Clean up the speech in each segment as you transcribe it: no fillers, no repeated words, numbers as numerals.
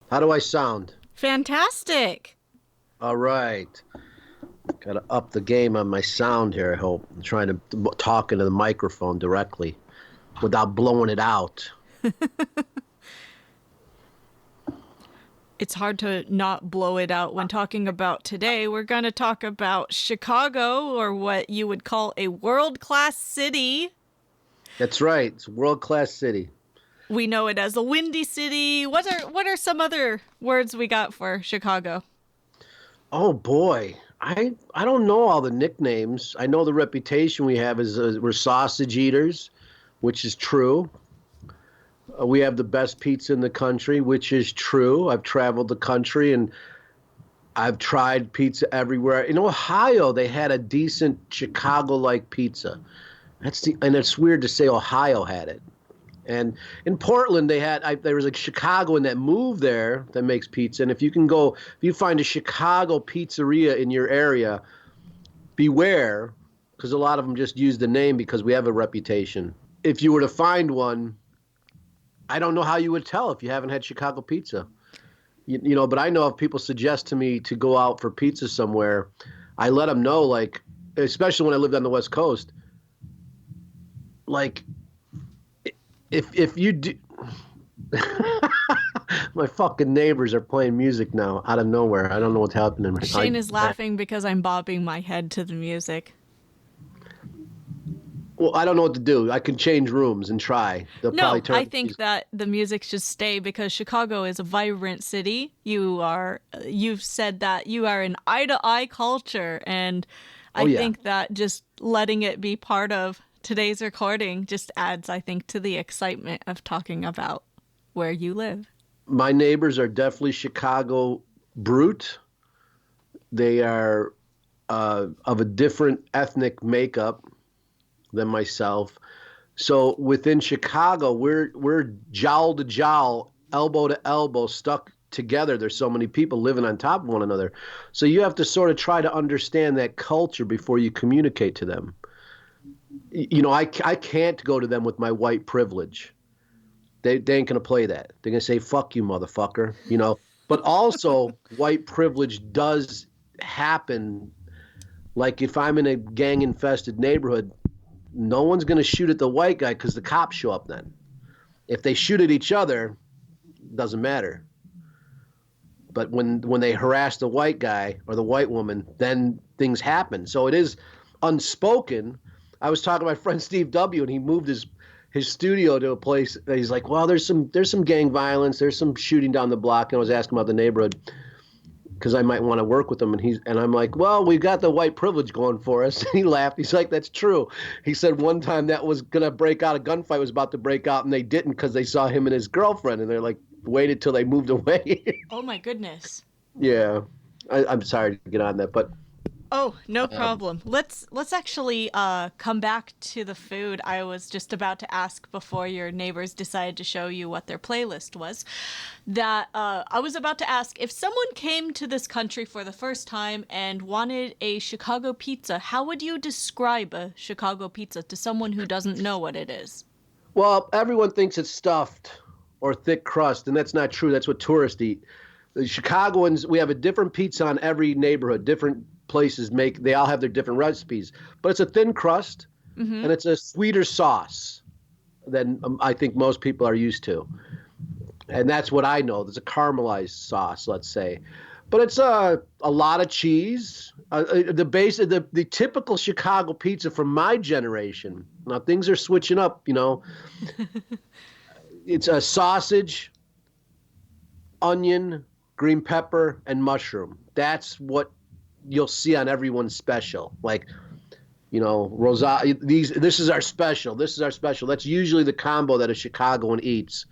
How do I sound? Fantastic. All right. Got to up the game on my sound here, I hope. I'm trying to talk into the microphone directly without blowing it out. It's hard to not blow it out when talking about today. We're going to talk about Chicago, or what you would call a world-class city. That's right. It's a world-class city. We know it as a windy city. What are some other words we got for Chicago? Oh boy. I don't know all the nicknames. I know the reputation we have is we're sausage eaters, which is true. We have the best pizza in the country, which is true. I've traveled the country and I've tried pizza everywhere. In Ohio, they had a decent Chicago-like pizza. And it's weird to say Ohio had it. And in Portland, there was a Chicagoan that moved there that makes pizza. And if you find a Chicago pizzeria in your area, beware, because a lot of them just use the name because we have a reputation. If you were to find one, I don't know how you would tell if you haven't had Chicago pizza. But I know if people suggest to me to go out for pizza somewhere, I let them know, like, especially when I lived on the West Coast, like, if you do, my fucking neighbors are playing music now out of nowhere. I don't know what's happening. Shane is laughing because I'm bobbing my head to the music. Well, I don't know what to do. I can change rooms and try. They'll No, probably turn I think that the music should stay because Chicago is a vibrant city. You've said that you are an eye-to-eye culture, and I think that just letting it be part of today's recording just adds, I think, to the excitement of talking about where you live. My neighbors are definitely Chicago Brut. They are of a different ethnic makeup than myself. So within Chicago, we're jowl to jowl, elbow to elbow, stuck together. There's so many people living on top of one another. So you have to sort of try to understand that culture before you communicate to them. I can't go to them with my white privilege. They ain't going to play that. They're going to say, fuck you, motherfucker. But also, white privilege does happen. Like if I'm in a gang-infested neighborhood, no one's going to shoot at the white guy because the cops show up then. If they shoot at each other, it doesn't matter. But when they harass the white guy or the white woman, then things happen. So it is unspoken. I was talking to my friend Steve W., and he moved his studio to a place that he's like, well, there's some gang violence, there's some shooting down the block. And I was asking about the neighborhood because I might want to work with him. And I'm like, well, we've got the white privilege going for us. And he laughed. He's like, that's true. He said one time that was going to break out, a gunfight was about to break out, and they didn't because they saw him and his girlfriend, and they're like, waited till they moved away. Oh my goodness. Yeah. I'm sorry to get on that, but Oh, no problem. Let's actually come back to the food. I was just about to ask before your neighbors decided to show you what their playlist was. That I was about to ask, if someone came to this country for the first time and wanted a Chicago pizza, how would you describe a Chicago pizza to someone who doesn't know what it is? well, everyone thinks it's stuffed or thick crust, and that's not true. That's what tourists eat. The Chicagoans, we have a different pizza on every neighborhood. Different places they all have their different recipes, but it's a thin crust and it's a sweeter sauce than I think most people are used to. And that's what I know. There's a caramelized sauce, let's say, but it's a lot of cheese. The base of the typical Chicago pizza from my generation. Now things are switching up, It's a sausage, onion, green pepper, and mushroom. That's what you'll see on everyone's special. Like, this is our special. This is our special. That's usually the combo that a Chicagoan eats.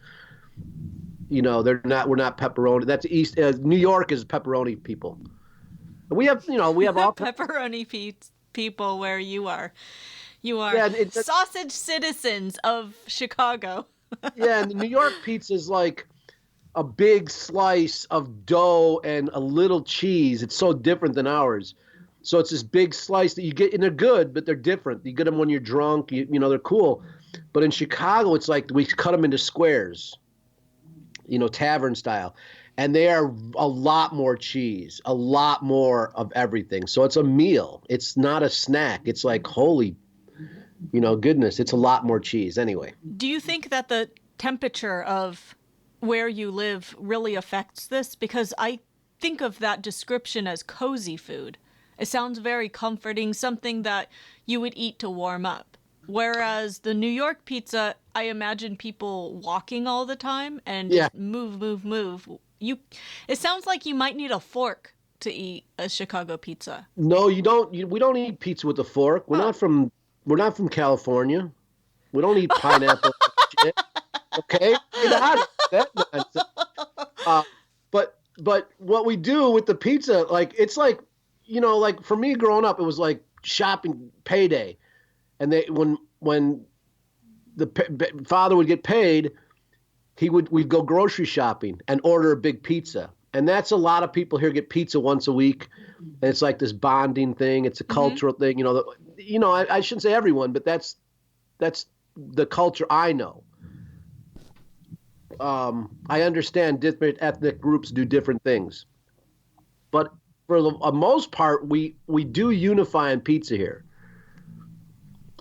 We're not pepperoni. That's New York is pepperoni people. We have all Pepperoni people where you are. You are yeah, sausage citizens of Chicago. yeah, and the New York pizza is like a big slice of dough and a little cheese. It's so different than ours. So it's this big slice that you get, and they're good, but they're different. You get them when you're drunk, they're cool. But in Chicago, it's like we cut them into squares, tavern style. and they are a lot more cheese, a lot more of everything. So it's a meal. It's not a snack. It's like, holy, goodness, it's a lot more cheese. Anyway. Do you think that the temperature of where you live really affects this? Because I think of that description as cozy food. It sounds very comforting, something that you would eat to warm up. Whereas the New York pizza, I imagine people walking all the time and just move, move, move. It sounds like you might need a fork to eat a Chicago pizza. No, you don't. We don't eat pizza with a fork. We're not from California. We don't eat pineapple. Shit. Okay, get out of that nonsense. But what we do with the pizza, like it's like, like for me growing up, it was like shopping payday, and when the father would get paid, we'd go grocery shopping and order a big pizza. And that's a lot of people here get pizza once a week. And it's like this bonding thing. It's a cultural thing. I shouldn't say everyone, but that's the culture I know. I understand different ethnic groups do different things. But for the most part, we do unify in pizza here.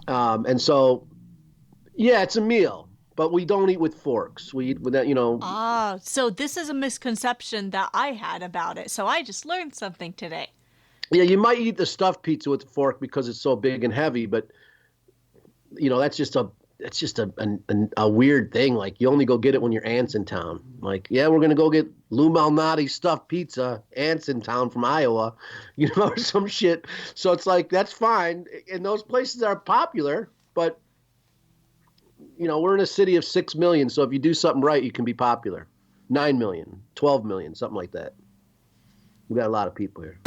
And so, yeah, it's a meal. But we don't eat with forks. We eat with that, So this is a misconception that I had about it. So I just learned something today. Yeah, you might eat the stuffed pizza with a fork because it's so big and heavy, but that's just a weird thing. Like you only go get it when your aunt's in town. Like, yeah, we're gonna go get Lou Malnati stuffed pizza. Aunt's in town from Iowa, or some shit. So it's like that's fine, and those places are popular, but. We're in a city of 6 million, so if you do something right, you can be popular. 9 million, 12 million, something like that. We got a lot of people here.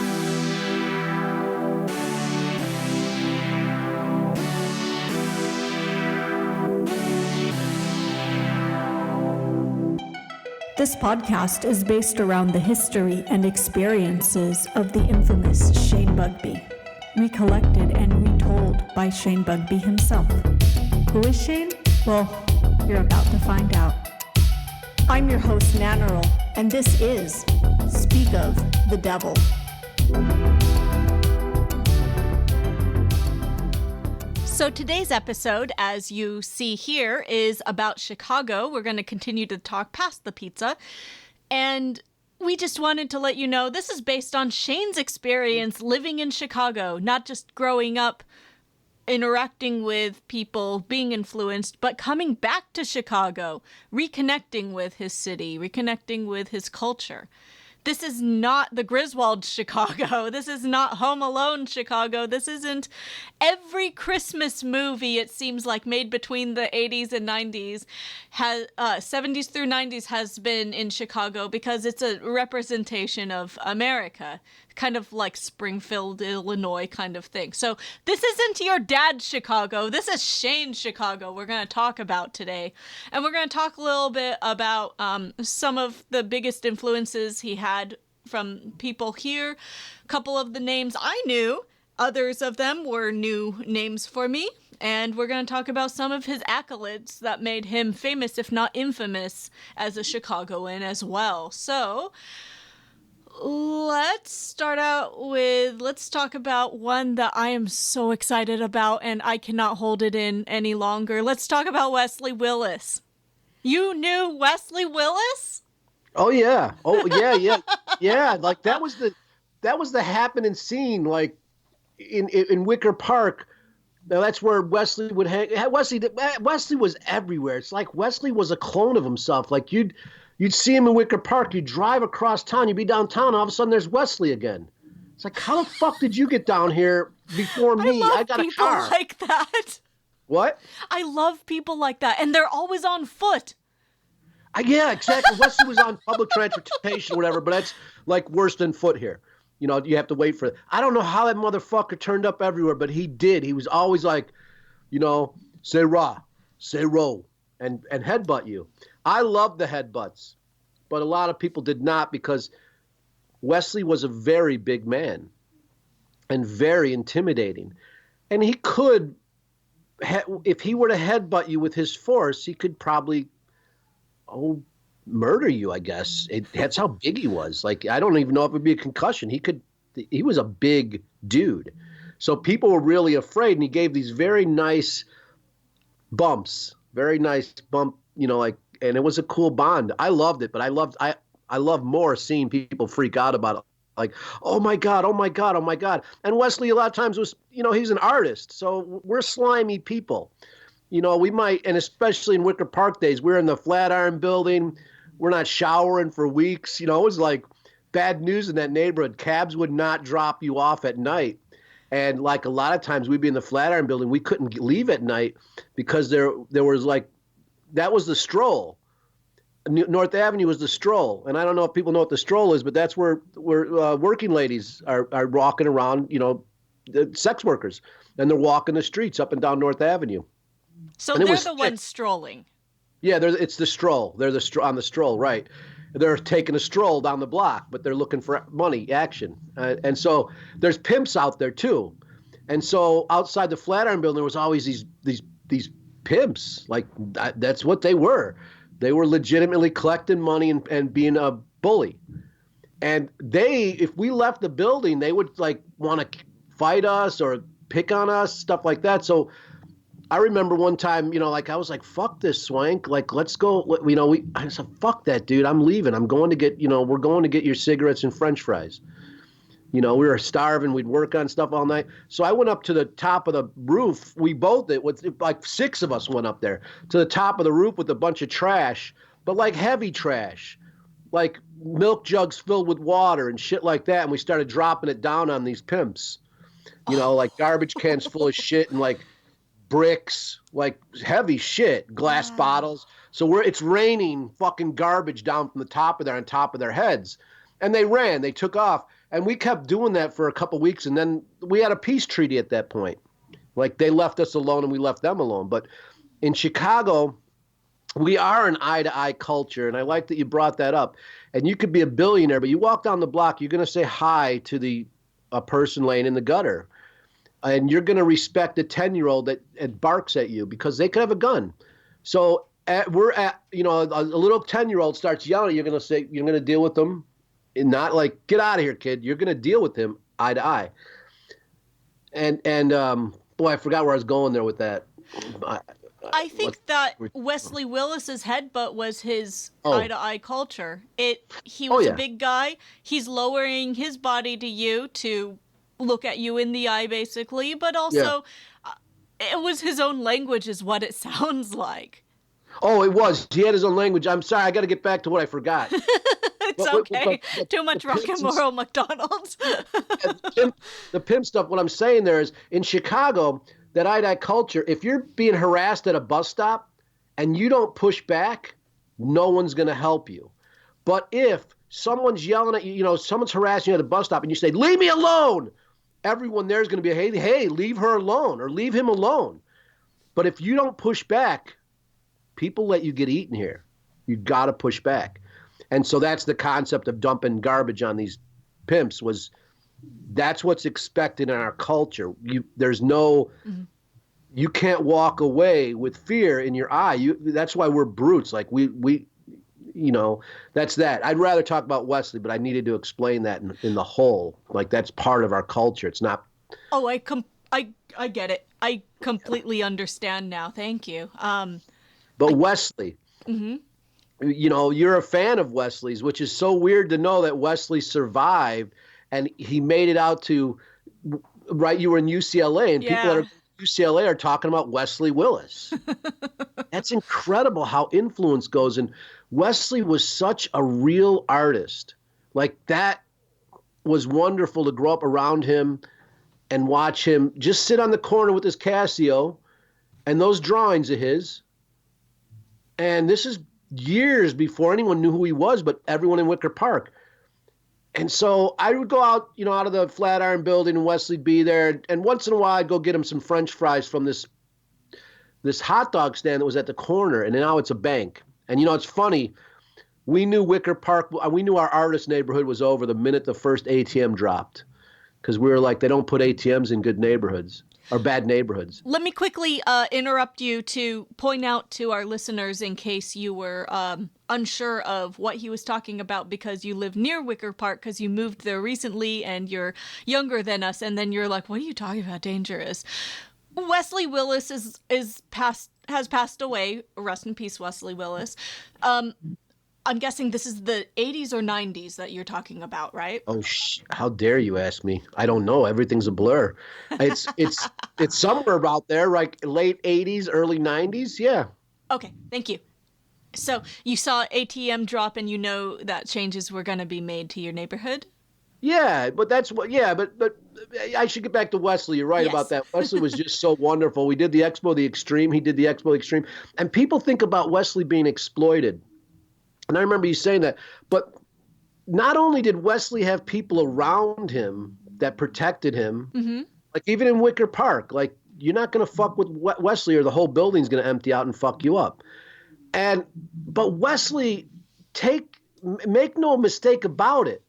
This podcast is based around the history and experiences of the infamous Shane Bugbee, recollected and retold by Shane Bugbee himself. Who is Shane? Well, you're about to find out. I'm your host, Nannerl, and this is Speak of the Devil. So today's episode, as you see here, is about Chicago. We're going to continue to talk past the pizza. And we just wanted to let you know this is based on Shane's experience living in Chicago, not just growing up interacting with people, being influenced, but coming back to Chicago, reconnecting with his city, reconnecting with his culture. This is not the Griswold Chicago. This is not Home Alone Chicago. This isn't every Christmas movie, it seems like, made between the 80s and 90s, 70s through 90s has been in Chicago because it's a representation of America, kind of like Springfield, Illinois kind of thing. So this isn't your dad's Chicago. This is Shane's Chicago we're going to talk about today. And we're going to talk a little bit about some of the biggest influences he had from people here. A couple of the names I knew, others of them were new names for me. And we're going to talk about some of his accolades that made him famous, if not infamous, as a Chicagoan as well. So let's talk about one that I am so excited about and I cannot hold it in any longer. Let's talk about Wesley Willis. You knew Wesley Willis? Oh yeah. Yeah. Like that was the happening scene, like in Wicker Park. Now that's where Wesley would hang. Wesley was everywhere. It's like Wesley was a clone of himself. Like you'd see him in Wicker Park. You'd drive across town. You'd be downtown. All of a sudden, there's Wesley again. It's like, how the fuck did you get down here before me? I got a car. I love people like that. What? I love people like that, and they're always on foot. Yeah, exactly. Wesley was on public transportation or whatever, but that's like worse than foot here. You have to wait for it. I don't know how that motherfucker turned up everywhere, but he did. He was always like, say rah, say row, and headbutt you. I love the headbutts, but a lot of people did not because Wesley was a very big man and very intimidating. And he could, if he were to headbutt you with his force, he could probably, murder you, I guess. That's how big he was. Like, I don't even know if it'd be a concussion. He was a big dude. So people were really afraid, and he gave these very nice bumps, like, and it was a cool bond. I loved it, but I love more seeing people freak out about it. Like, oh my God, oh my God, oh my God. And Wesley, a lot of times was, he's an artist. So we're slimy people. We might, and especially in Wicker Park days, we're in the Flatiron building. We're not showering for weeks. It was like bad news in that neighborhood. Cabs would not drop you off at night. And like a lot of times we'd be in the Flatiron building. We couldn't leave at night because there was like, that was the stroll. North Avenue was the stroll. And I don't know if people know what the stroll is, but that's where working ladies are walking around, the sex workers. And they're walking the streets up and down North Avenue. So they're the ones strolling. Yeah, it's the stroll. They're on the stroll, right? They're taking a stroll down the block, but they're looking for money, action. And so there's pimps out there too. And so outside the Flatiron building, there was always these pimps. Like that's what they were. They were legitimately collecting money and being a bully. And if we left the building, they would like want to fight us or pick on us, stuff like that. So I remember one time, like I was like, fuck this swank. Like, let's go. I said, fuck that, dude. I'm leaving. I'm going to get, we're going to get your cigarettes and French fries. We were starving. We'd work on stuff all night. So I went up to the top of the roof. We both did. Like 6 of us went up there to the top of the roof with a bunch of trash, but like heavy trash, like milk jugs filled with water and shit like that. And we started dropping it down on these pimps, like garbage cans full of shit and like bricks, like heavy shit, glass bottles. So it's raining fucking garbage down from the top of there on top of their heads. And they took off. And we kept doing that for a couple weeks. And then we had a peace treaty at that point. Like they left us alone and we left them alone. But in Chicago, we are an eye-to-eye culture. And I like that you brought that up. And you could be a billionaire, but you walk down the block, you're going to say hi to a person laying in the gutter. And you're going to respect a 10-year-old that barks at you because they could have a gun. So a little 10-year-old starts yelling, you're going to deal with them. And not like, get out of here, kid. You're going to deal with him eye to eye. And boy, I forgot where I was going there with that. I think that Wesley Willis's headbutt was his eye-to-eye culture. He was a big guy. He's lowering his body to you to look at you in the eye, basically. But also, it was his own language is what it sounds like. Oh, it was. He had his own language. I'm sorry. I got to get back to what I forgot. It's okay. Too much rock and roll McDonald's. The pimp stuff, what I'm saying there is, in Chicago, that eye-to-eye culture, if you're being harassed at a bus stop and you don't push back, no one's going to help you. But if someone's yelling at you, someone's harassing you at a bus stop and you say, leave me alone, everyone there is going to be, hey, leave her alone or leave him alone. But if you don't push back, people let you get eaten here. You got to push back. And so that's the concept of dumping garbage on these pimps that's what's expected in our culture. You can't walk away with fear in your eye. That's why we're brutes. Like that's that. I'd rather talk about Wesley, but I needed to explain that in the whole, like that's part of our culture. It's not. Oh, I get it. I completely understand now. Thank you. But Wesley, you're a fan of Wesley's, which is so weird to know that Wesley survived and he made it out to, right? You were in UCLA and people that are UCLA are talking about Wesley Willis. That's incredible how influence goes. And Wesley was such a real artist. Like that was wonderful to grow up around him and watch him just sit on the corner with his Casio and those drawings of his. And this is years before anyone knew who he was, but everyone in Wicker Park. And so I would go out, out of the Flatiron building and Wesley'd be there. And once in a while I'd go get him some French fries from this hot dog stand that was at the corner. And now it's a bank. And, it's funny. We knew Wicker Park, we knew our artist neighborhood was over the minute the first ATM dropped. Because we were like, they don't put ATMs in good neighborhoods. or bad neighborhoods. Let me quickly interrupt you to point out to our listeners, in case you were unsure of what he was talking about because you live near Wicker Park because you moved there recently and you're younger than us, and then you're like, what are you talking about dangerous? Wesley Willis has passed away. Rest in peace, Wesley Willis. I'm guessing this is the 80s or 90s that you're talking about, right? Oh, how dare you ask me? I don't know. Everything's a blur. It's somewhere about there, like late 80s, early 90s. Yeah. Okay, thank you. So you saw ATM drop and you know that changes were going to be made to your neighborhood? Yeah, but that's what. Yeah, but I should get back to Wesley. You're right about that. Wesley was just so wonderful. We did the Expo, the Extreme. He did the Expo, the Extreme, and people think about Wesley being exploited. And I remember you saying that, but not only did Wesley have people around him that protected him, like even in Wicker Park, like you're not going to fuck with Wesley or the whole building's going to empty out and fuck you up. But Wesley, make no mistake about it,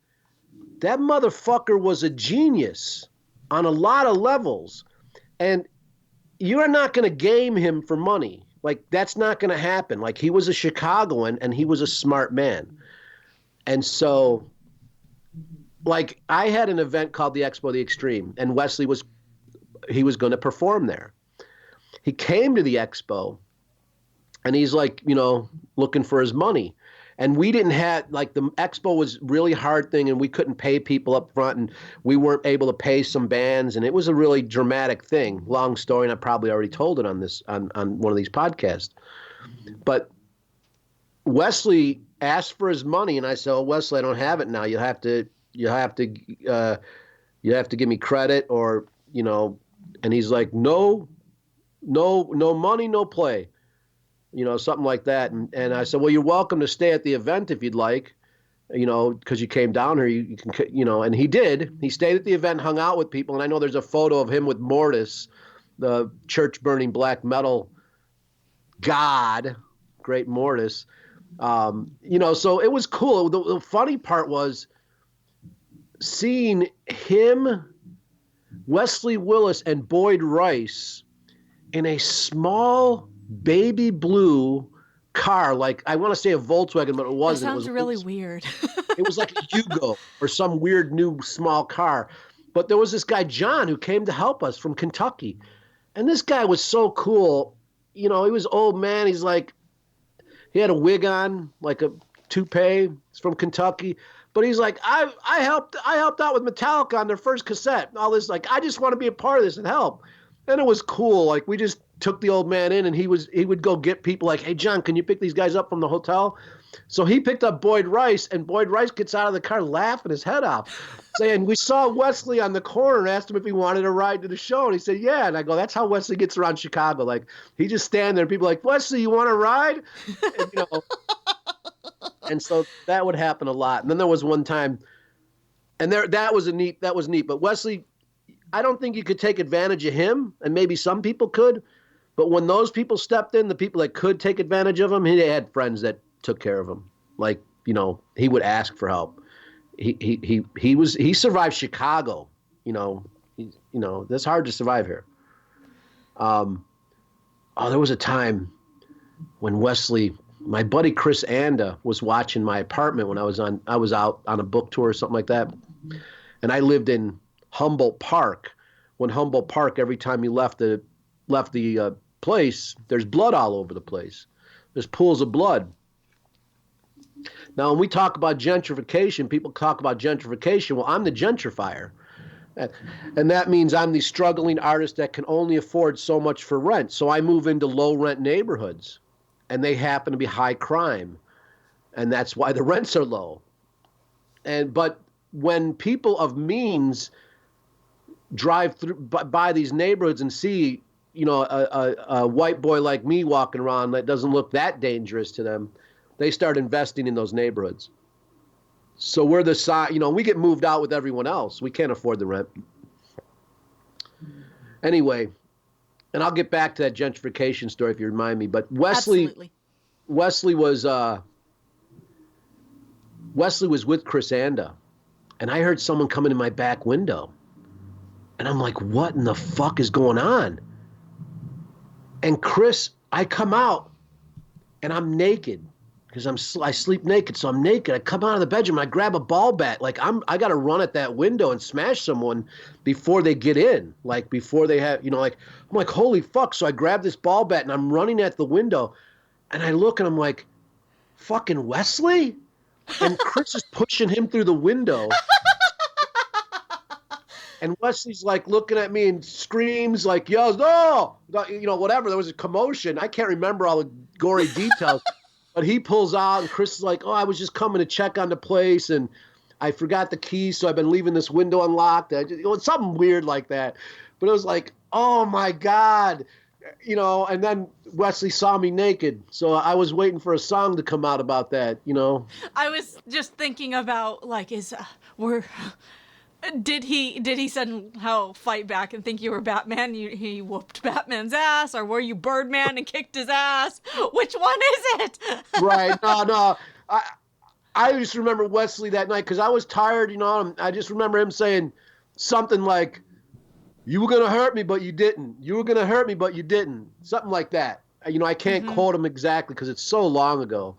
that motherfucker was a genius on a lot of levels. And you're not going to game him for money. Like, that's not going to happen. Like, he was a Chicagoan, and he was a smart man. And so, like, I had an event called the Expo, the Extreme, and Wesley was going to perform there. He came to the Expo, and he's like, looking for his money. And we didn't have, like, the Expo was really hard thing, and we couldn't pay people up front, and we weren't able to pay some bands, and it was a really dramatic thing. Long story, and I probably already told it on one of these podcasts. But Wesley asked for his money, and I said, "Oh, Wesley, I don't have it now. You have to give me credit, or And he's like, "No money, no play." Something like that. And I said, well, you're welcome to stay at the event if you'd like, because you came down here, you can, and he did. He stayed at the event, hung out with people. And I know there's a photo of him with Mortis, the church burning black metal god, great Mortis. So it was cool. The funny part was seeing him, Wesley Willis, and Boyd Rice in a small baby blue car, like I want to say a Volkswagen, but it wasn't. That sounds really weird. It was like a Yugo or some weird new small car. But there was this guy, John, who came to help us from Kentucky. And this guy was so cool. He was old man. He's like, he had a wig on, like a toupee. He's from Kentucky. But he's like, I helped out with Metallica on their first cassette. And all this, like, I just want to be a part of this and help. And it was cool. Like, we just took the old man in, and he would go get people like, hey, John, can you pick these guys up from the hotel? So he picked up Boyd Rice, and Boyd Rice gets out of the car laughing his head off, saying, we saw Wesley on the corner and asked him if he wanted a ride to the show. And he said, yeah. And I go, that's how Wesley gets around Chicago. Like, he just stand there, and people are like, Wesley, you want a ride? And, and so that would happen a lot. And then there was one time, and that was neat. But Wesley, I don't think you could take advantage of him, and maybe some people could. But when those people stepped in, the people that could take advantage of him, he had friends that took care of him. Like, he would ask for help. He survived Chicago. That's hard to survive here. There was a time when Wesley, my buddy Chris Anda, was watching my apartment when I was out on a book tour or something like that. And I lived in Humboldt Park. When Humboldt Park, every time you left the place, there's blood all over the place. There's pools of blood. Now, when we talk about gentrification, people talk about gentrification. Well, I'm the gentrifier. And that means I'm the struggling artist that can only afford so much for rent. So I move into low rent neighborhoods, and they happen to be high crime. And that's why the rents are low. But when people of means drive through by these neighborhoods and see a white boy like me walking around that doesn't look that dangerous to them, they start investing in those neighborhoods. So we're the side, we get moved out with everyone else. We can't afford the rent. Anyway, and I'll get back to that gentrification story if you remind me. But Wesley was with Chris Anda, and I heard someone come in my back window. And I'm like, what in the fuck is going on? And Chris, I come out and I'm naked because I sleep naked. So I'm naked. I come out of the bedroom. I grab a ball bat. Like I got to run at that window and smash someone before they get in. Like before they have, like, I'm like, holy fuck. So I grab this ball bat and I'm running at the window and I look and I'm like, fucking Wesley? And Chris is pushing him through the window. And Wesley's like looking at me and screams, like, yells, no, whatever. There was a commotion. I can't remember all the gory details, but he pulls out and Chris is like, oh, I was just coming to check on the place and I forgot the keys, so I've been leaving this window unlocked. It's something weird like that. But it was like, oh my God, and then Wesley saw me naked. So I was waiting for a song to come out about that, I was just thinking about, like, Did he somehow fight back and think you were Batman? He whooped Batman's ass, or were you Birdman and kicked his ass? Which one is it? Right. No. I just remember Wesley that night because I was tired, I just remember him saying something like, you were going to hurt me, but you didn't. You were going to hurt me, but you didn't. Something like that. I can't quote him exactly because it's so long ago.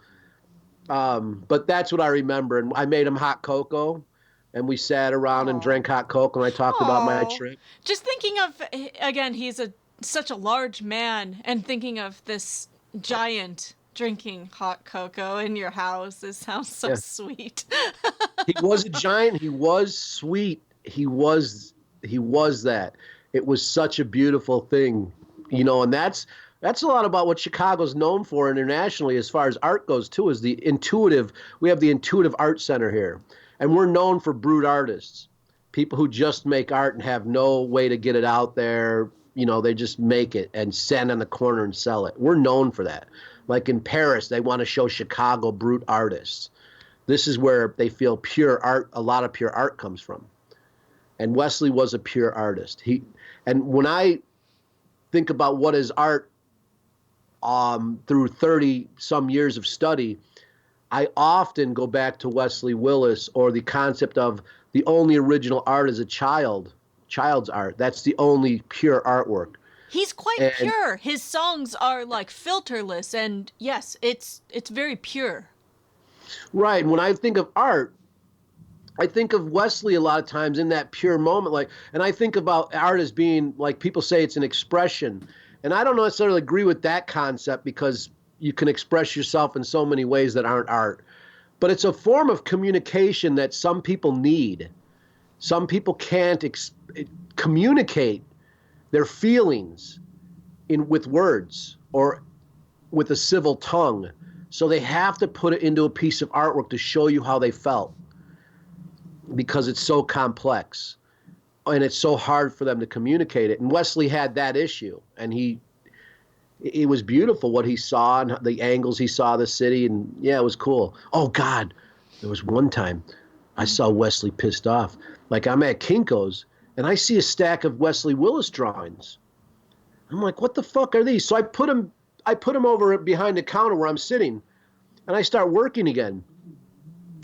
But that's what I remember. And I made him hot cocoa. And we sat around and drank hot cocoa, and I talked about my trip. Just thinking of, again, he's such a large man, and thinking of this giant drinking hot cocoa in your house. This sounds so sweet. He was a giant. He was sweet. He was that. It was such a beautiful thing, and that's a lot about what Chicago's known for internationally as far as art goes, too, is we have the Intuitive Art Center here. And we're known for brute artists, people who just make art and have no way to get it out there. They just make it and stand on the corner and sell it. We're known for that. Like in Paris, they want to show Chicago brute artists. This is where they feel pure art, a lot of pure art comes from. And Wesley was a pure artist. And when I think about what is art through 30 some years of study, I often go back to Wesley Willis or the concept of the only original art is child's art. That's the only pure artwork. He's quite pure. His songs are like filterless, and yes, it's very pure. Right. And when I think of art, I think of Wesley a lot of times in that pure moment. And I think about art as being, like, people say it's an expression. And I don't necessarily agree with that concept because you can express yourself in so many ways that aren't art. But it's a form of communication that some people need. Some people can't communicate their feelings with words or with a civil tongue. So they have to put it into a piece of artwork to show you how they felt because it's so complex and it's so hard for them to communicate it. And Wesley had that issue, and it was beautiful what he saw and the angles he saw of the city. And yeah, it was cool. Oh God, there was one time I saw Wesley pissed off. Like, I'm at Kinko's and I see a stack of Wesley Willis drawings. I'm like, what the fuck are these? So I put him over behind the counter where I'm sitting and I start working again.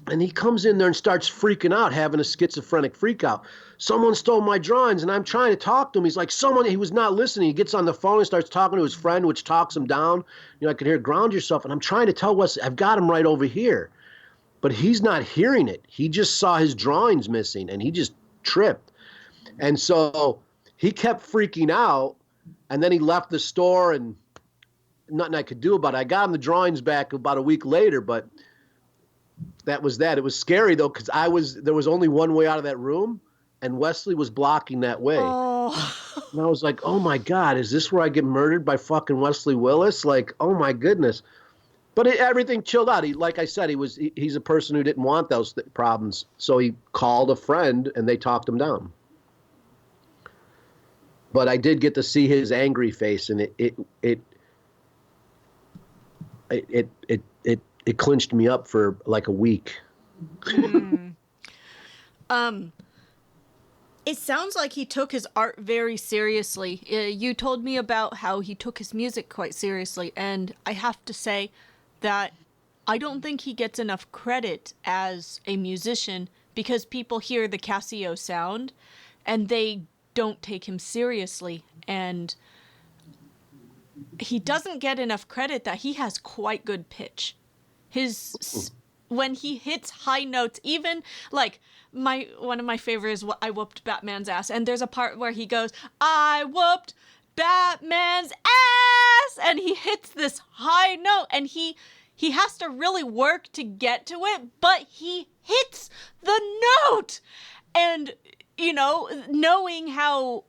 And he comes in there and starts freaking out, having a schizophrenic freak out. Someone stole my drawings, and I'm trying to talk to him. He's like, he was not listening. He gets on the phone and starts talking to his friend, which talks him down. I could hear, ground yourself. And I'm trying to tell Wesley, I've got him right over here. But he's not hearing it. He just saw his drawings missing, and he just tripped. And so he kept freaking out, and then he left the store, and nothing I could do about it. I got him the drawings back about a week later, but that was that. It was scary, though, because there was only one way out of that room, and Wesley was blocking that way. Oh. And I was like, oh my God, is this where I get murdered by fucking Wesley Willis? Like, oh my goodness. But everything chilled out. Like I said, he's a person who didn't want those problems. So he called a friend and they talked him down. But I did get to see his angry face, and it clinched me up for like a week. It sounds like he took his art very seriously. You told me about how he took his music quite seriously, and I have to say that I don't think he gets enough credit as a musician because people hear the Casio sound and they don't take him seriously. And he doesn't get enough credit that he has quite good pitch. When he hits high notes, even like one of my favorites is I whooped Batman's ass. And there's a part where he goes, I whooped Batman's ass, and he hits this high note, and he has to really work to get to it, but he hits the note. And, you know, knowing how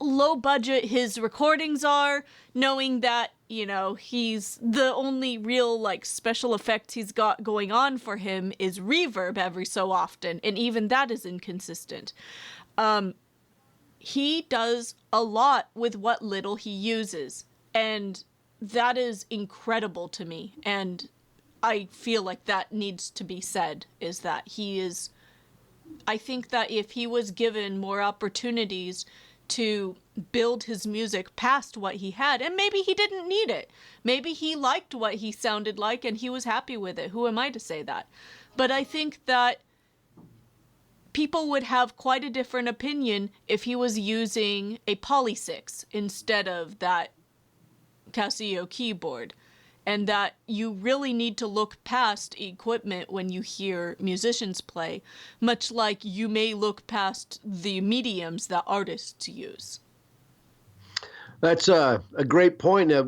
low budget his recordings are, knowing that, you know, he's the only real like special effects he's got going on for him is reverb every so often, and even that is inconsistent. He does a lot with what little he uses, and that is incredible to me. And I feel like that needs to be said, is that I think that if he was given more opportunities to build his music past what he had, and maybe he didn't need it. Maybe he liked what he sounded like and he was happy with it. Who am I to say that? But I think that people would have quite a different opinion if he was using a Poly 6 instead of that Casio keyboard. And that you really need to look past equipment when you hear musicians play, much like you may look past the mediums that artists use. That's a great point. I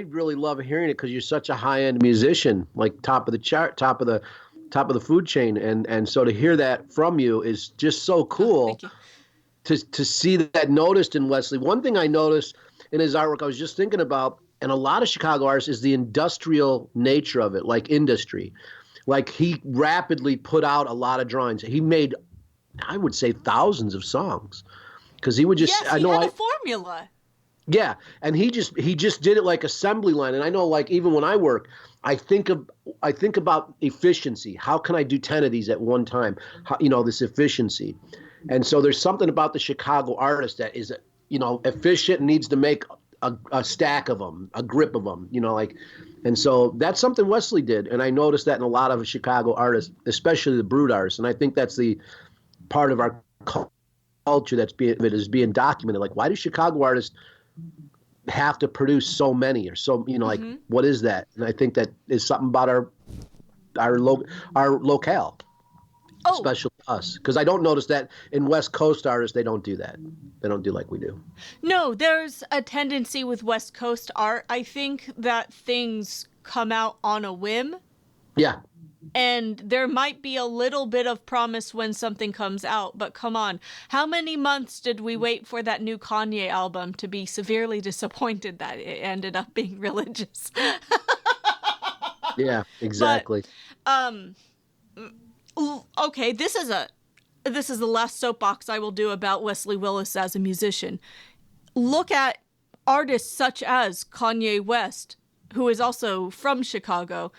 really love hearing it because you're such a high-end musician, like top of the chart, top of the food chain, and so to hear that from you is just so cool. Oh, thank you. To see that noticed in Wesley. One thing I noticed in his artwork, I was just thinking about, and a lot of Chicago artists, is the industrial nature of it, like industry. Like he rapidly put out a lot of drawings. He made, I would say, thousands of songs. Because he would just, yes, he had a formula. Yeah, and he just did it like assembly line. And I know, like, even when I work, I think about efficiency. How can I do 10 of these at one time? How, you know, this efficiency. And so there's something about the Chicago artist that is, you know, efficient and needs to make a stack of them, a grip of them, you know, like, and so that's something Wesley did. And I noticed that in a lot of Chicago artists, especially the Brut artists. And I think that's the part of our culture that is being documented. Like, why do Chicago artists have to produce so many or so, you know, like, what is that? And I think that is something about our locale. Oh. Special to us, because I don't notice that in West Coast artists. They don't do that. They don't do like we do. No, there's a tendency with West Coast art. I think that things come out on a whim. Yeah. And there might be a little bit of promise when something comes out, but come on. How many months did we wait for that new Kanye album to be severely disappointed that it ended up being religious? Yeah, exactly. But, okay, this is the last soapbox I will do about Wesley Willis as a musician. Look at artists such as Kanye West, who is also from Chicago,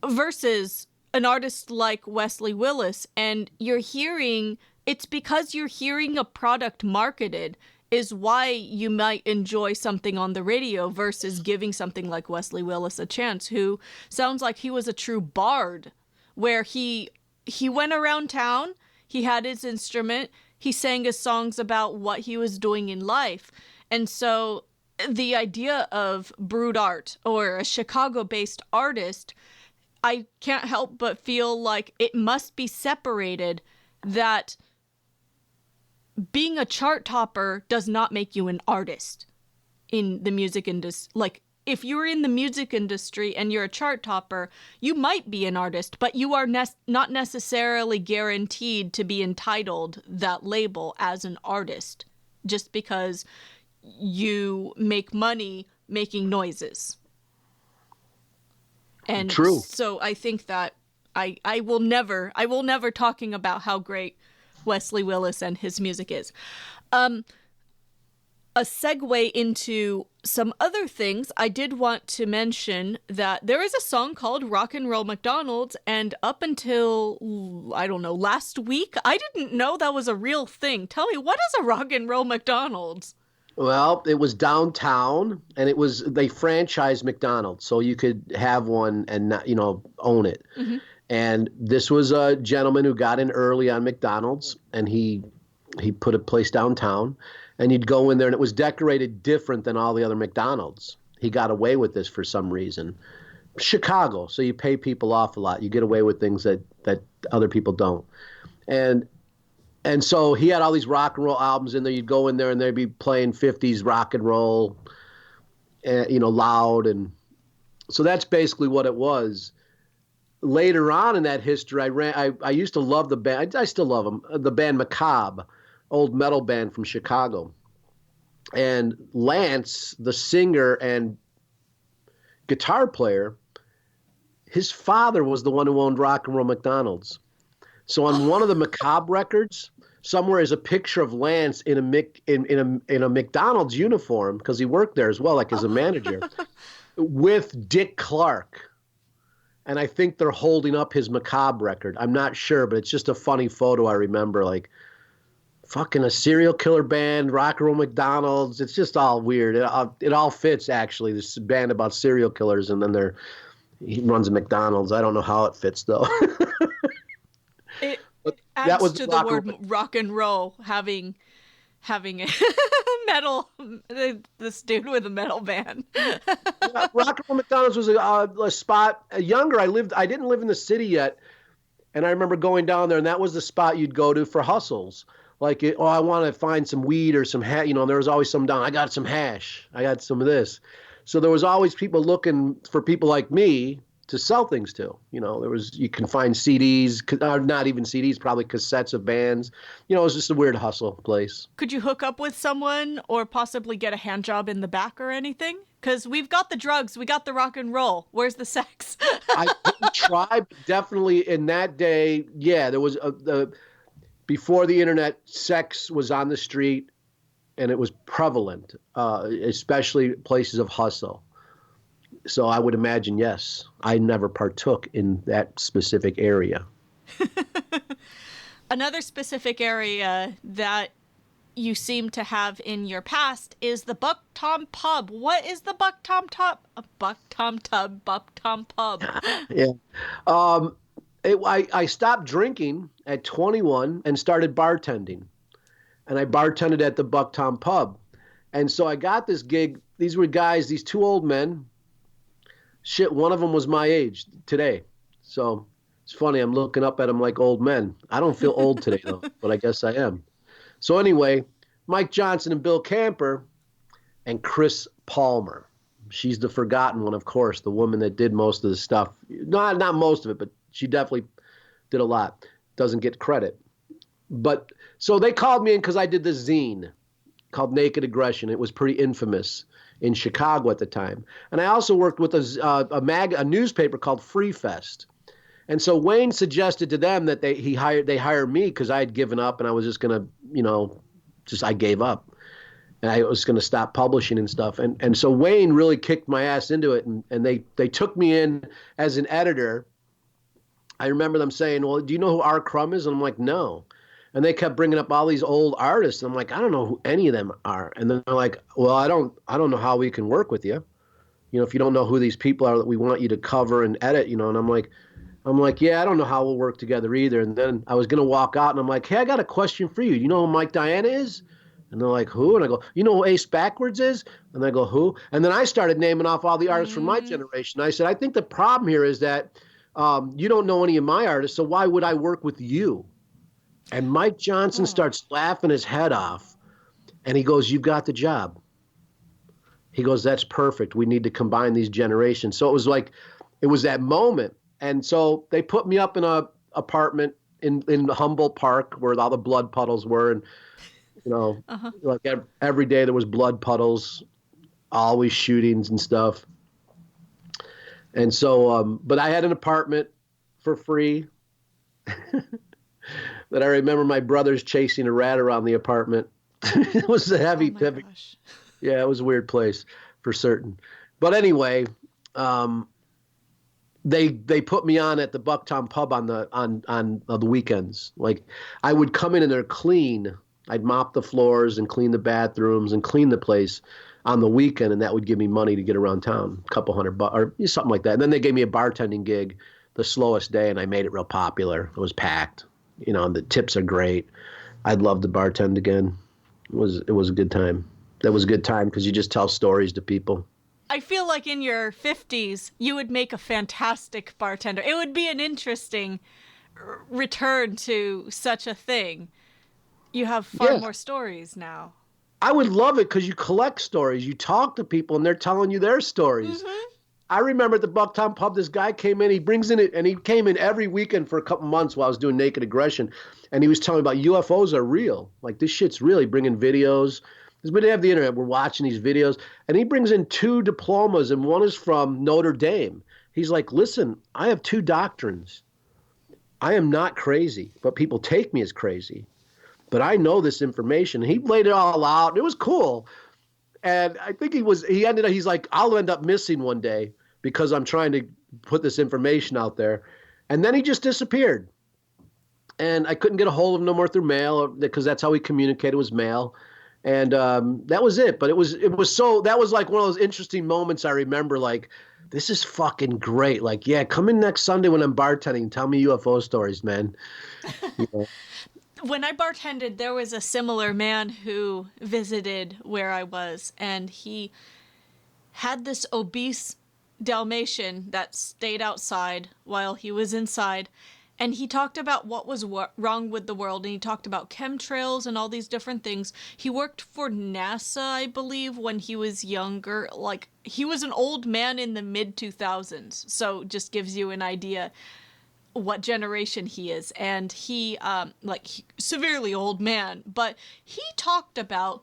versus an artist like Wesley Willis, and it's because you're hearing a product marketed is why you might enjoy something on the radio versus giving something like Wesley Willis a chance, who sounds like he was a true bard, where he went around town, he had his instrument, he sang his songs about what he was doing in life. And so the idea of Brut art or a Chicago-based artist, I can't help but feel like it must be separated, that being a chart topper does not make you an artist in the music industry. Like, if you're in the music industry and you're a chart topper, you might be an artist, but you are not necessarily guaranteed to be entitled that label as an artist just because you make money making noises. And true. So I think that I will never talking about how great Wesley Willis and his music is. A segue into some other things, I did want to mention that there is a song called Rock and Roll McDonald's, and up until, I don't know, last week, I didn't know that was a real thing. Tell me, what is a Rock and Roll McDonald's? Well, it was downtown, and they franchised McDonald's, so you could have one and not, own it. Mm-hmm. And this was a gentleman who got in early on McDonald's, and he He put a place downtown, and you'd go in there, and it was decorated different than all the other McDonald's. He got away with this for some reason. Chicago, so you pay people off a lot. You get away with things that other people don't. And so he had all these rock and roll albums in there. You'd go in there, and they'd be playing 50s rock and roll, loud. And so that's basically what it was. Later on in that history, I used to love the band. I still love them. The band MACABRE, old metal band from Chicago. And Lance, the singer and guitar player, his father was the one who owned Rock and Roll McDonald's. So on one of the MACABRE records, somewhere is a picture of Lance in a McDonald's uniform, because he worked there as well, like as a manager, with Dick Clark. And I think they're holding up his MACABRE record. I'm not sure, but it's just a funny photo I remember, like fucking a serial killer band, Rock and Roll McDonald's. It's just all weird. It all fits, actually, this band about serial killers, and then he runs a McDonald's. I don't know how it fits, though. It adds to the word rock and roll, having a metal, this dude with a metal band. Rock and Roll McDonald's was a spot. Younger, I didn't live in the city yet, and I remember going down there, and that was the spot you'd go to for hustles. Like, I want to find some weed or some hash. There was always some down. I got some hash. I got some of this. So there was always people looking for people like me to sell things to. You can find CDs, not even CDs, probably cassettes of bands. It was just a weird hustle place. Could you hook up with someone or possibly get a hand job in the back or anything? Because we've got the drugs, we got the rock and roll. Where's the sex? I didn't try, but definitely in that day, yeah, there was before the internet, sex was on the street, and it was prevalent, especially places of hustle. So I would imagine, yes, I never partook in that specific area. Another specific area that you seem to have in your past is the Bucktown Pub. What is the Bucktown Pub? Bucktown Pub. Yeah. I stopped drinking at 21 and started bartending. And I bartended at the Bucktown Pub. And so I got this gig. These were guys, these two old men. Shit, one of them was my age today. So it's funny, I'm looking up at them like old men. I don't feel old today, though, but I guess I am. So anyway, Mike Johnson and Bill Camper and Chris Palmer. She's the forgotten one, of course, the woman that did most of the stuff. Not most of it, but she definitely did a lot. Doesn't get credit. But so they called me in because I did this zine called Naked Aggression. It was pretty infamous in Chicago at the time. And I also worked with a newspaper called Free Fest. And so Wayne suggested to them that they hire me because I had given up and I was just going to, I gave up. And I was going to stop publishing and stuff. And so Wayne really kicked my ass into it. And they took me in as an editor. I remember them saying, well, do you know who R.Crumb is? And I'm like, no. And they kept bringing up all these old artists. And I'm like, I don't know who any of them are. And then they're like, well, I don't know how we can work with you. If you don't know who these people are that we want you to cover and edit, and I'm like, yeah, I don't know how we'll work together either. And then I was going to walk out and I'm like, hey, I got a question for you. You know who Mike Diana is? And they're like, who? And I go, you know who Ace Backwards is? And they go, who? And then I started naming off all the artists from my generation. I said, I think the problem here is that you don't know any of my artists, so why would I work with you? And Mike Johnson starts laughing his head off, and he goes, you've got the job. He goes, that's perfect. We need to combine these generations. So it was that moment. And so they put me up in a apartment in Humboldt Park where all the blood puddles were. And, like every day there was blood puddles, always shootings and stuff. And so, but I had an apartment for free that I remember my brothers chasing a rat around the apartment. It was a heavy. Gosh. Yeah, it was a weird place for certain. But anyway, they put me on at the Bucktown Pub on the weekends. Like I would come in and they're clean. I'd mop the floors and clean the bathrooms and clean the place on the weekend, and that would give me money to get around town, a couple $100 or something like that. And then they gave me a bartending gig the slowest day, and I made it real popular. It was packed, and the tips are great. I'd love to bartend again. It was a good time. That was a good time because you just tell stories to people. I feel like in your 50s, you would make a fantastic bartender. It would be an interesting return to such a thing. You have far more stories now. I would love it because you collect stories. You talk to people and they're telling you their stories. Mm-hmm. I remember at the Bucktown pub, this guy came in, he brings in it, and he came in every weekend for a couple months while I was doing Naked Aggression. And he was telling me about UFOs are real. Like, this shit's really bringing videos. Because we didn't have the internet. We're watching these videos. And he brings in 2 diplomas, and one is from Notre Dame. He's like, listen, I have 2 doctrines. I am not crazy, but people take me as crazy. But I know this information. He laid it all out. It was cool. And I think he's like, I'll end up missing one day because I'm trying to put this information out there. And then he just disappeared. And I couldn't get a hold of him no more through mail because that's how we communicated, was mail. And that was it. But that was like one of those interesting moments I remember, like, this is fucking great. Like, yeah, come in next Sunday when I'm bartending and tell me UFO stories, man. You know? When I bartended, there was a similar man who visited where I was, and he had this obese Dalmatian that stayed outside while he was inside, and he talked about what was wrong with the world, and he talked about chemtrails and all these different things. He worked for NASA, I believe, when he was younger. Like, he was an old man in the mid-2000s, so just gives you an idea what generation he is. And he severely old man, but he talked about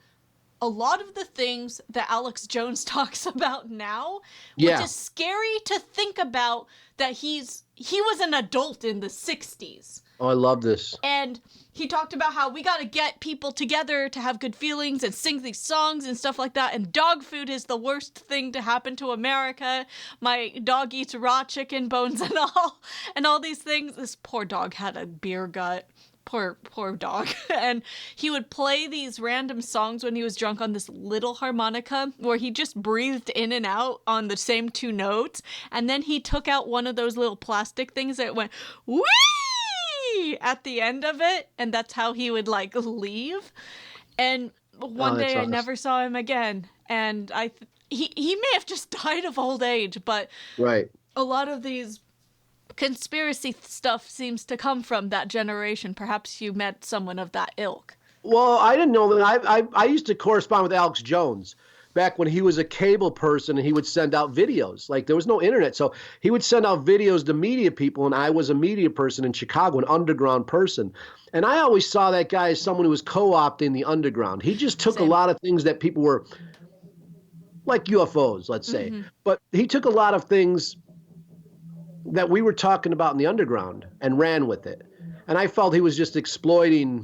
a lot of the things that Alex Jones talks about now, which is scary to think about, that he was an adult in the 60s. Oh, I love this. And he talked about how we got to get people together to have good feelings and sing these songs and stuff like that. And dog food is the worst thing to happen to America. My dog eats raw chicken bones and all these things. This poor dog had a beer gut. Poor dog. And he would play these random songs when he was drunk on this little harmonica where he just breathed in and out on the same 2 notes. And then he took out one of those little plastic things that went, whee! At the end of it, and that's how he would like leave. And one day I never saw him again, and he may have just died of old age, but right, a lot of these conspiracy stuff seems to come from that generation. Perhaps you met someone of that ilk. Well, I didn't know that. I used to correspond with Alex Jones back when he was a cable person, and he would send out videos. Like, there was no internet, so he would send out videos to media people, and I was a media person in Chicago, an underground person. And I always saw that guy as someone who was co-opting the underground. He just took a lot of things that people were, like UFOs, let's say. Mm-hmm. But he took a lot of things that we were talking about in the underground and ran with it. And I felt he was just exploiting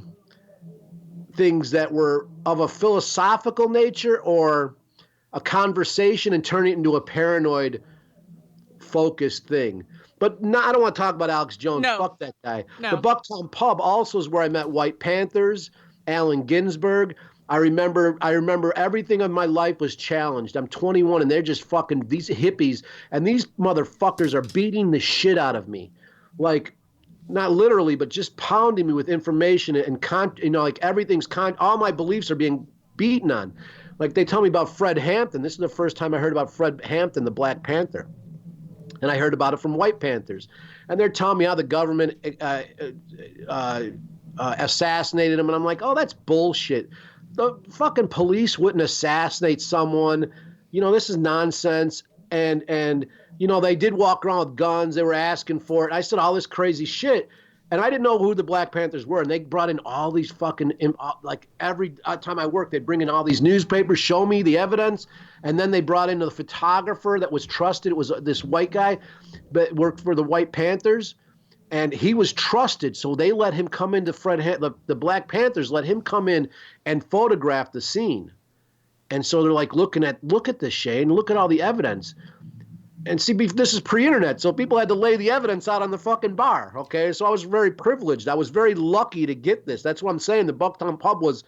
things that were of a philosophical nature or a conversation and turning it into a paranoid focused thing. But no, I don't want to talk about Alex Jones. No. Fuck that guy. No. The Bucktown Pub also is where I met White Panthers, Allen Ginsberg. I remember everything of my life was challenged. I'm 21 and they're just fucking these hippies, and these motherfuckers are beating the shit out of me. Like, not literally, but just pounding me with information and like everything's all my beliefs are being beaten on. Like, they tell me about Fred Hampton. This is the first time I heard about Fred Hampton, the Black Panther. And I heard about it from White Panthers. And they're telling me how the government assassinated him. And I'm like, oh, that's bullshit. The fucking police wouldn't assassinate someone. You know, this is nonsense. And you know, they did walk around with guns. They were asking for it. I said all this crazy shit. And I didn't know who the Black Panthers were. And they brought in all these fucking, like every time I worked, they'd bring in all these newspapers, show me the evidence. And then they brought in the photographer that was trusted. It was this white guy that worked for the White Panthers. And he was trusted. So they let him come into the Black Panthers let him come in and photograph the scene. And so they're like, look at this, Shane, look at all the evidence. And see, this is pre-internet, so people had to lay the evidence out on the fucking bar, okay? So I was very privileged. I was very lucky to get this. That's what I'm saying. The Bucktown Pub was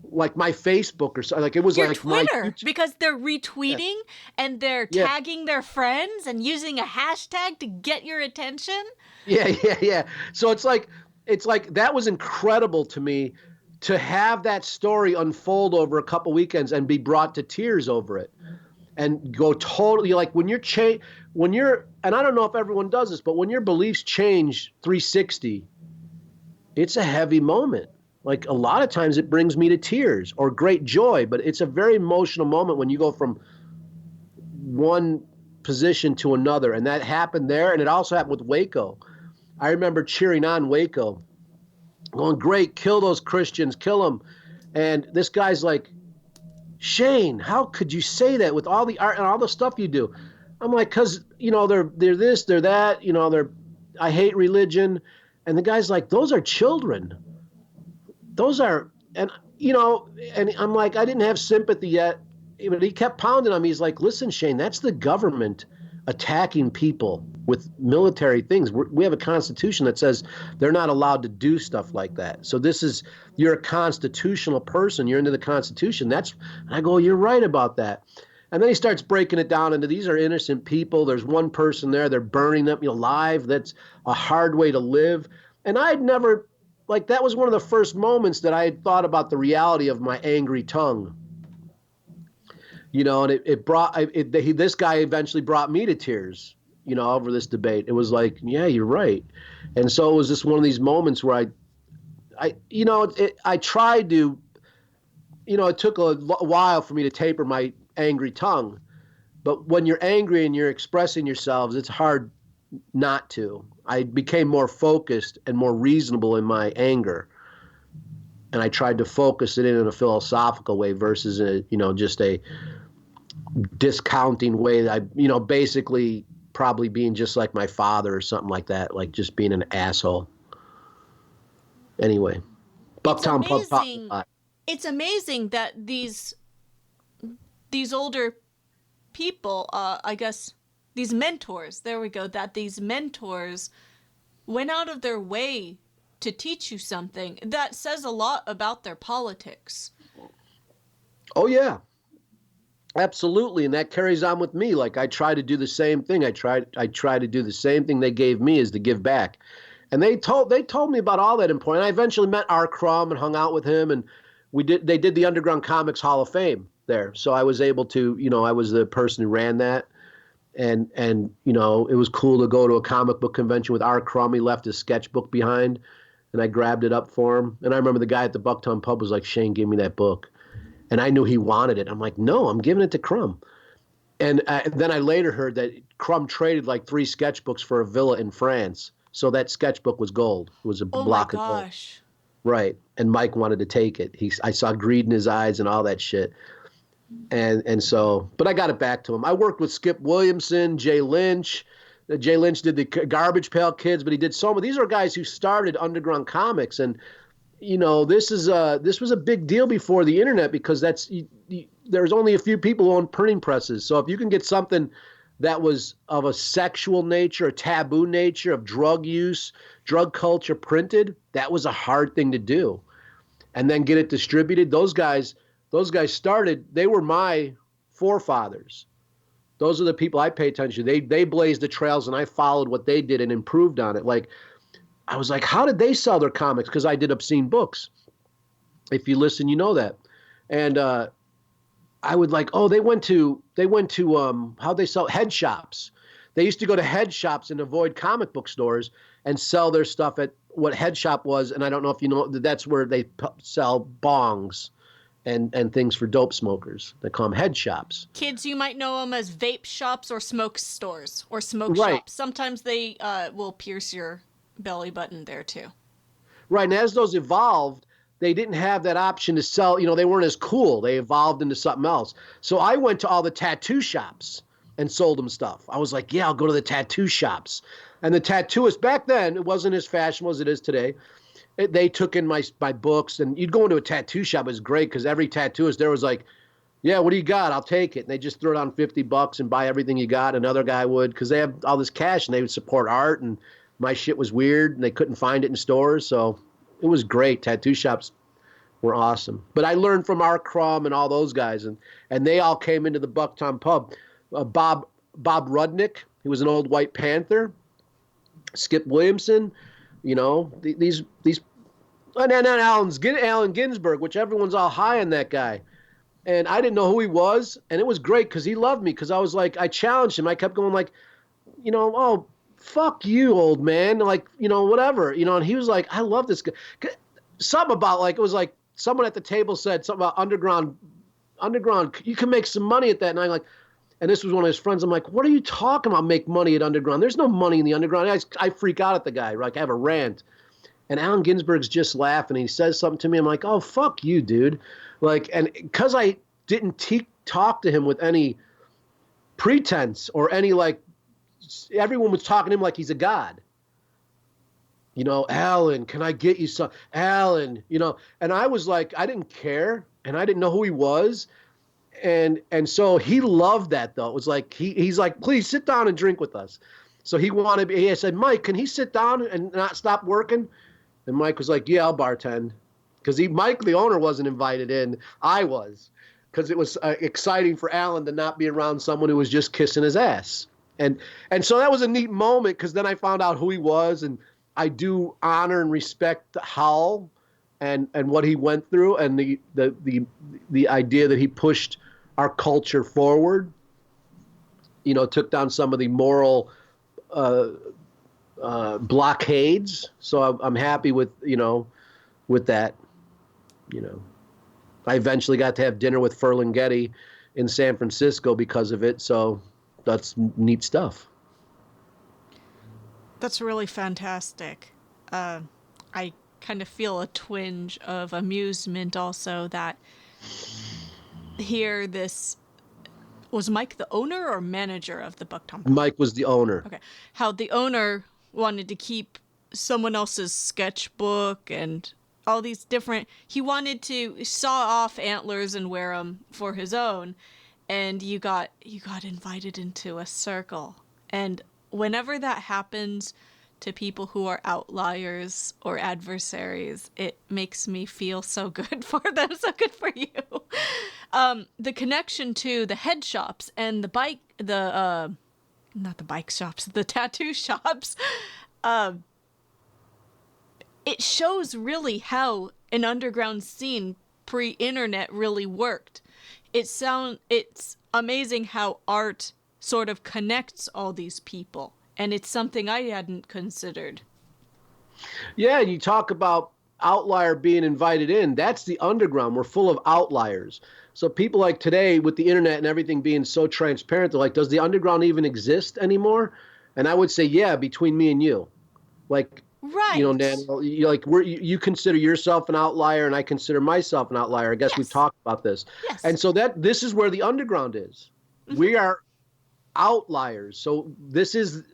like my Facebook or something. Like, it was your like Twitter, my because they're retweeting and they're tagging their friends and using a hashtag to get your attention. Yeah. So it's like that was incredible to me to have that story unfold over a couple weekends and be brought to tears over it and go totally like when you're, and I don't know if everyone does this, but when your beliefs change 360, it's a heavy moment. Like a lot of times it brings me to tears or great joy, but it's a very emotional moment when you go from one position to another. And that happened there. And it also happened with Waco. I remember cheering on Waco, going, great, kill those Christians, kill them. And this guy's like, Shane, how could you say that with all the art and all the stuff you do? I'm like, because, you know, they're this, they're that, you know, I hate religion. And the guy's like, those are children. Those are, and, you know, and I'm like, I didn't have sympathy yet. But he kept pounding on me. He's like, listen, Shane, that's the government attacking people with military things. We have a constitution that says they're not allowed to do stuff like that. So you're a constitutional person. You're into the Constitution. And I go, you're right about that. And then he starts breaking it down into these are innocent people. There's one person there. They're burning them alive. That's a hard way to live. And I'd never, like, that was one of the first moments that I had thought about the reality of my angry tongue. You know, and this guy eventually brought me to tears, you know, over this debate. It was like, yeah, you're right. And so it was just one of these moments where I tried to, you know, it took a while for me to taper my angry tongue. But when you're angry and you're expressing yourselves, it's hard not to. I became more focused and more reasonable in my anger. And I tried to focus it in a philosophical way versus just a discounting way that I, you know, basically probably being just like my father or something like that, like just being an asshole. Anyway, Bucktown Pub. It's amazing that these older people, I guess, these mentors, there we go, that these mentors went out of their way to teach you something that says a lot about their politics. Oh, yeah. Absolutely. And that carries on with me. Like I try to do the same thing. I try to do the same thing they gave me is to give back. And they told me about all that important. I eventually met R.Crumb and hung out with him, and they did the Underground Comics Hall of Fame there. So I was able to, you know, I was the person who ran that. And you know, it was cool to go to a comic book convention with R.Crumb. He left his sketchbook behind, and I grabbed it up for him. And I remember the guy at the Bucktown Pub was like, Shane, give me that book. And I knew he wanted it. I'm like, no, I'm giving it to Crumb. And then I later heard that Crumb traded like 3 sketchbooks for a villa in France. So that sketchbook was gold. It was a block of gold. Oh, my gosh. Right. And Mike wanted to take it. I saw greed in his eyes and all that shit. And so, but I got it back to him. I worked with Skip Williamson, Jay Lynch. Jay Lynch did the Garbage Pail Kids, but he did so many. These are guys who started Underground Comics. And you know, this was a big deal before the internet because there's only a few people who own printing presses. So if you can get something that was of a sexual nature, a taboo nature, of drug use, drug culture printed, that was a hard thing to do. And then get it distributed. Those guys started, they were my forefathers. Those are the people I pay attention to. They blazed the trails and I followed what they did and improved on it. Like, I was like, how did they sell their comics? Because I did obscene books. If you listen, you know that. And I would like, oh, they went to how they sell head shops. They used to go to head shops and avoid comic book stores and sell their stuff at what head shop was. And I don't know if you know, that's where they sell bongs and things for dope smokers. They call them head shops. Kids, you might know them as vape shops or smoke stores or smoke right. shops. Sometimes they will pierce your belly button there too. Right. And as those evolved, they didn't have that option to sell, you know, they weren't as cool. They evolved into something else. So I went to all the tattoo shops and sold them stuff. I was like, yeah, I'll go to the tattoo shops. And the tattooists back then, it wasn't as fashionable as it is today. They took in my books, and you'd go into a tattoo shop. It was great because every tattooist there was like, yeah, what do you got? I'll take it. And they just throw it on $50 and buy everything you got. Another guy would, because they have all this cash and they would support art, and my shit was weird and they couldn't find it in stores. So it was great. Tattoo shops were awesome. But I learned from R.Crumb and all those guys, and they all came into the Bucktown Pub. Bob Rudnick, he was an old white Panther. Skip Williamson, you know, these And then Allen Ginsberg, which everyone's all high on that guy. And I didn't know who he was. And it was great because he loved me because I was like, I challenged him. I kept going like, oh, fuck you, old man. Like, whatever. And he was like, I love this guy. Something about like, it was like someone at the table said something about underground, you can make some money at that. And I'm like, and this was one of his friends. I'm like, what are you talking about? Make money at underground? There's no money in the underground. I freak out at the guy. Like I have a rant. And Allen Ginsberg's just laughing. He says something to me. I'm like, oh, fuck you, dude. Like, and because I didn't talk to him with any pretense or any like, everyone was talking to him like he's a god. Alan, can I get you some? Alan, and I was like, I didn't care. And I didn't know who he was. And so he loved that, though. It was like, he's like, please sit down and drink with us. So he said, Mike, can he sit down and not stop working? And Mike was like, yeah, I'll bartend. Because Mike, the owner, wasn't invited in. I was. Because it was exciting for Alan to not be around someone who was just kissing his ass. And so that was a neat moment because then I found out who he was. And I do honor and respect Howl and what he went through and the idea that he pushed our culture forward. Took down some of the moral blockades. So I'm happy with that. I eventually got to have dinner with Ferlinghetti in San Francisco because of it. So that's neat stuff. That's really fantastic. I kind of feel a twinge of amusement also that here was Mike the owner or manager of the Bucktown Park? Mike was the owner. Okay. How the owner wanted to keep someone else's sketchbook and all these different, he wanted to saw off antlers and wear them for his own. And you got invited into a circle. And whenever that happens to people who are outliers or adversaries, it makes me feel so good for them. So good for you. The connection to the head shops and not the bike shops, the tattoo shops. It shows really how an underground scene pre-internet really worked. It's amazing how art sort of connects all these people, and it's something I hadn't considered. Yeah, you talk about outlier being invited in. That's the underground. We're full of outliers. So people like today with the internet and everything being so transparent, they're like, does the underground even exist anymore? And I would say, yeah, between me and you. Like, right. Nannerl, you consider yourself an outlier and I consider myself an outlier. I guess Yes. we've talked about this. Yes. And so this is where the underground is. Mm-hmm. We are outliers. So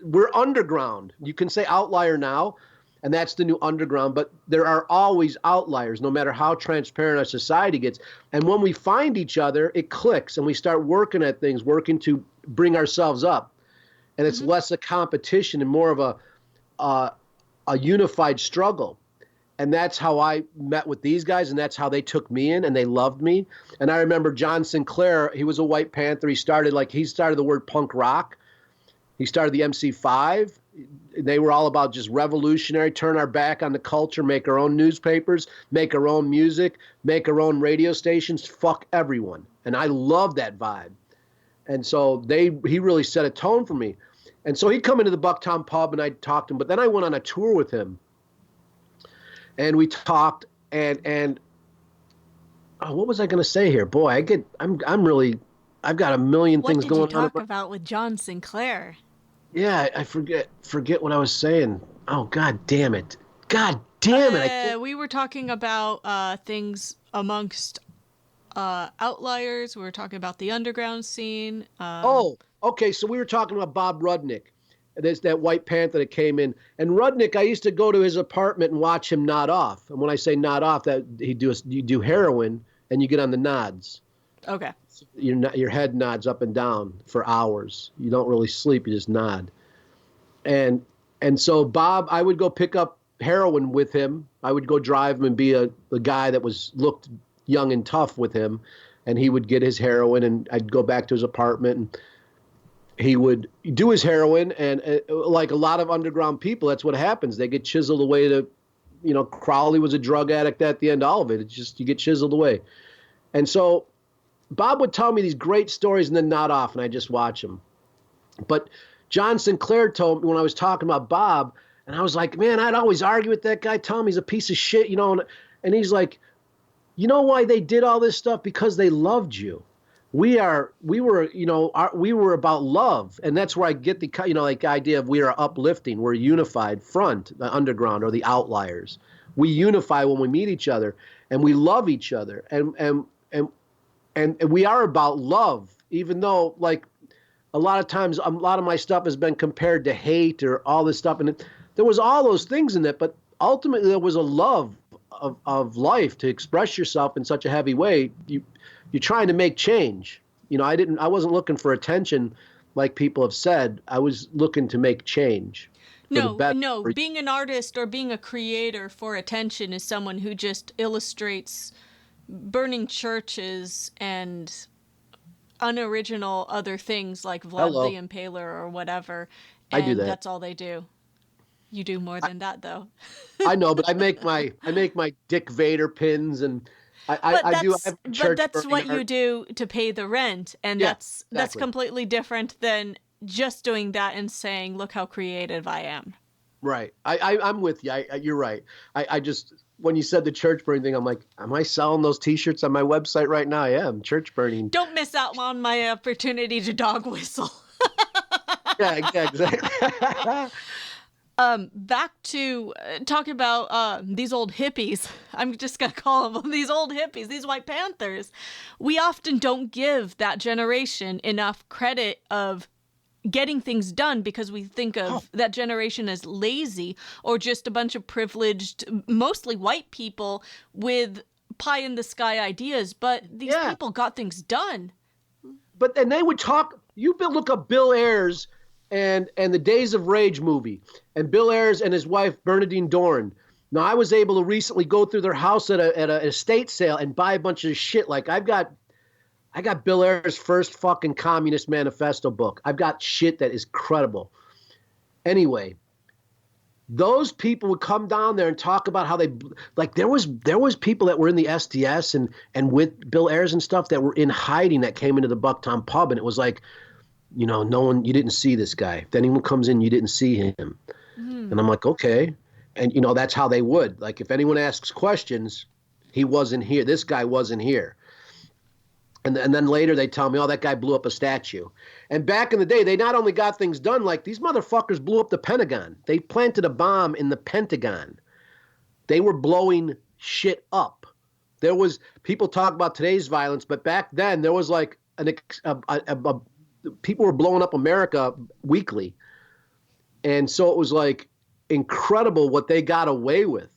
we're underground. You can say outlier now, and that's the new underground, but there are always outliers, no matter how transparent our society gets. And when we find each other, it clicks and we start working at things, working to bring ourselves up. And it's mm-hmm. less a competition and more of a unified struggle. And that's how I met with these guys, and that's how they took me in, and they loved me. And I remember John Sinclair, he was a White Panther. He started the word punk rock. He started the MC5. They were all about just revolutionary, turn our back on the culture, make our own newspapers, make our own music, make our own radio stations, fuck everyone. And I love that vibe. And so he really set a tone for me. And so he'd come into the Bucktown pub and I'd talk to him, but then I went on a tour with him. And we talked and what was I going to say here? Boy, I've got a million things going on. What did you talk about with John Sinclair? Yeah, I forget what I was saying. Oh, God damn it. God damn it. We were talking about things amongst outliers. We were talking about the underground scene. Okay. So we were talking about Bob Rudnick. There's that White Panther that came in. And Rudnick, I used to go to his apartment and watch him nod off. And when I say nod off, that you do heroin and you get on the nods. Okay. Your head nods up and down for hours. You don't really sleep, you just nod. And so Bob, I would go pick up heroin with him. I would go drive him and be the guy that looked young and tough with him. And he would get his heroin and I'd go back to his apartment and he would do his heroin. And like a lot of underground people, that's what happens. They get chiseled away to Crowley was a drug addict at the end, all of it. It's just, you get chiseled away. And so Bob would tell me these great stories and then nod off, and I just watch them. But John Sinclair told me when I was talking about Bob, and I was like, man, I'd always argue with that guy, tell him he's a piece of shit, and he's like, you know why they did all this stuff? Because they loved you. We were about love. And that's where I get the, like idea of we are uplifting, we're unified front, the underground or the outliers. We unify when we meet each other and we love each other. And we are about love, even though like a lot of times, a lot of my stuff has been compared to hate or all this stuff. And there was all those things in it, but ultimately there was a love of life to express yourself in such a heavy way. You're trying to make change. I wasn't looking for attention like people have said. I was looking to make change. No, being an artist or being a creator for attention is someone who just illustrates burning churches and unoriginal other things like Vlad the Impaler or whatever. And I do that. That's all they do. You do more than that, though. I know, but I make my Dick Vader pins, and I do. I have church. But that's what you do to pay the rent, and that's completely different than just doing that and saying, "Look how creative I am." Right. I'm with you. You're right. I just, when you said the church burning thing, I'm like, am I selling those T-shirts on my website right now? I am. Church burning. Don't miss out on my opportunity to dog whistle. Yeah, exactly. Back to talking about these old hippies. I'm just going to call them these old hippies, these white Panthers. We often don't give that generation enough credit of getting things done because we think of that generation as lazy or just a bunch of privileged, mostly white people with pie in the sky ideas. But these people got things done. And they would talk, look up Bill Ayers and the Days of Rage movie, and Bill Ayers and his wife Bernardine Dohrn. Now, I was able to recently go through their house at a estate sale and buy a bunch of shit. Like I got Bill Ayers' first fucking Communist Manifesto book. I've got shit that is credible. Anyway, those people would come down there and talk about how they, like, there was people that were in the SDS and with Bill Ayers and stuff that were in hiding that came into the Bucktown pub, and it was like, you didn't see this guy. If anyone comes in, you didn't see him. And I'm like, okay. And, that's how they would. Like, if anyone asks questions, he wasn't here. This guy wasn't here. And then later they tell me, that guy blew up a statue. And back in the day, they not only got things done, like these motherfuckers blew up the Pentagon. They planted a bomb in the Pentagon. They were blowing shit up. There was, people talk about today's violence, but back then there was like people were blowing up America weekly. And so it was like incredible what they got away with.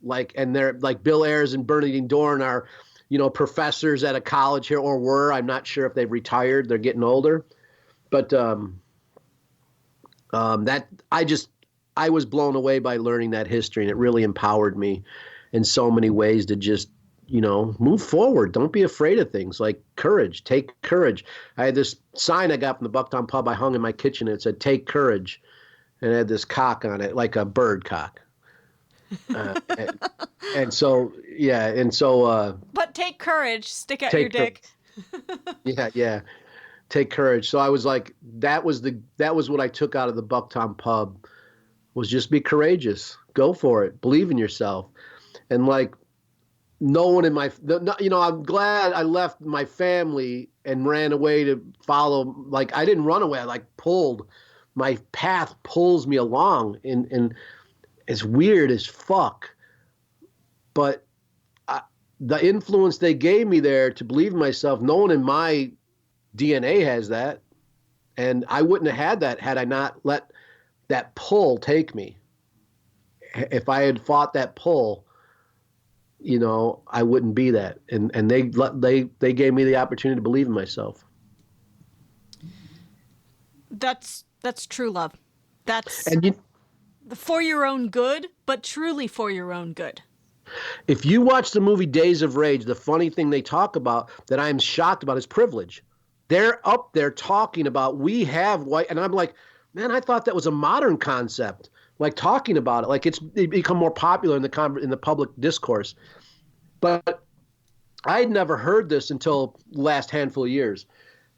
Like, and they're like Bill Ayers and Bernardine Dohrn are, professors at a college here, or were. I'm not sure if they've retired. They're getting older. But I was blown away by learning that history, and it really empowered me in so many ways to just, move forward. Don't be afraid of things, like courage. Take courage. I had this sign I got from the Bucktown pub I hung in my kitchen, and it said, "Take courage." And it had this cock on it, like a bird cock. And so. But take courage. Stick out your dick. Yeah. Take courage. So I was like, that was what I took out of the Bucktown pub, was just be courageous. Go for it. Believe in yourself. And like, no one in I'm glad I left my family and ran away to follow. Like, I didn't run away. I like pulled. My path pulls me along, and it's weird as fuck. But the influence they gave me there to believe in myself, no one in my DNA has that. And I wouldn't have had that had I not let that pull take me. If I had fought that pull, I wouldn't be that. And they gave me the opportunity to believe in myself. That's true love. That's for your own good, but truly for your own good. If you watch the movie Days of Rage, the funny thing they talk about that I'm shocked about is privilege. They're up there talking about we have white, and I'm like, man, I thought that was a modern concept. like talking about it. Like it become more popular in the public discourse. But I had never heard this until the last handful of years.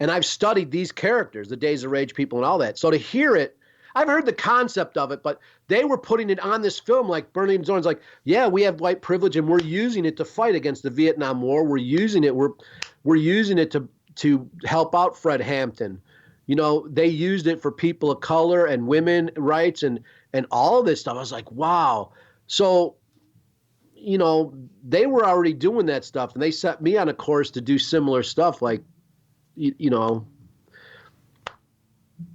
And I've studied these characters, the Days of Rage people and all that. So to hear it, I've heard the concept of it, but they were putting it on this film like Bernardine Dohrn's like, yeah, we have white privilege and we're using it to fight against the Vietnam War. We're using it. We're using it to help out Fred Hampton. You know, they used it for people of color and women rights and all of this stuff. I was like, wow. So, you know, they were already doing that stuff and they set me on a course to do similar stuff. Like, you know,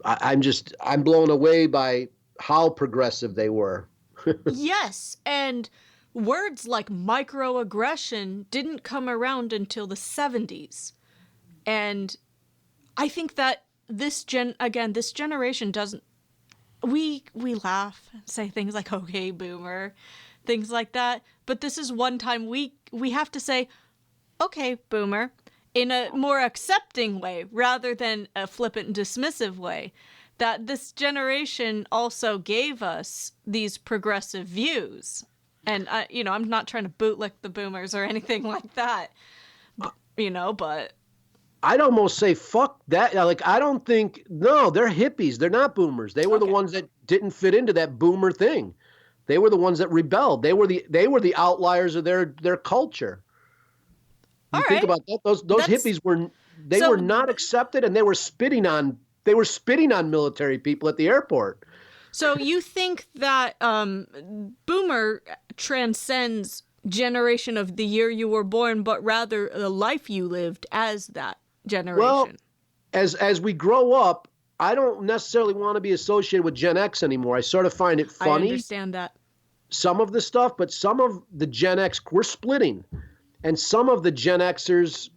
I'm blown away by how progressive they were. Yes, and words like microaggression didn't come around until the 70s. And I think that this generation doesn't, we laugh, say things like, okay, boomer, things like that. But this is one time we have to say, okay, boomer, in a more accepting way rather than a flippant and dismissive way, that this generation also gave us these progressive views. And, you know, I'm not trying to bootlick the boomers or anything like that, you know, but... I'd almost say, fuck that. Like, I don't think, no, they're hippies. They're not boomers. They were the ones that didn't fit into that boomer thing. They were the ones that rebelled. They were the outliers of their culture. You think about that. Those hippies were not accepted, and they were spitting on military people at the airport. So you think that boomer transcends generation of the year you were born, but rather the life you lived as that generation? Well, as we grow up, I don't necessarily want to be associated with Gen X anymore. I sort of find it funny. I understand that. Some of the stuff, but some of the Gen X, we're splitting. And some of the Gen Xers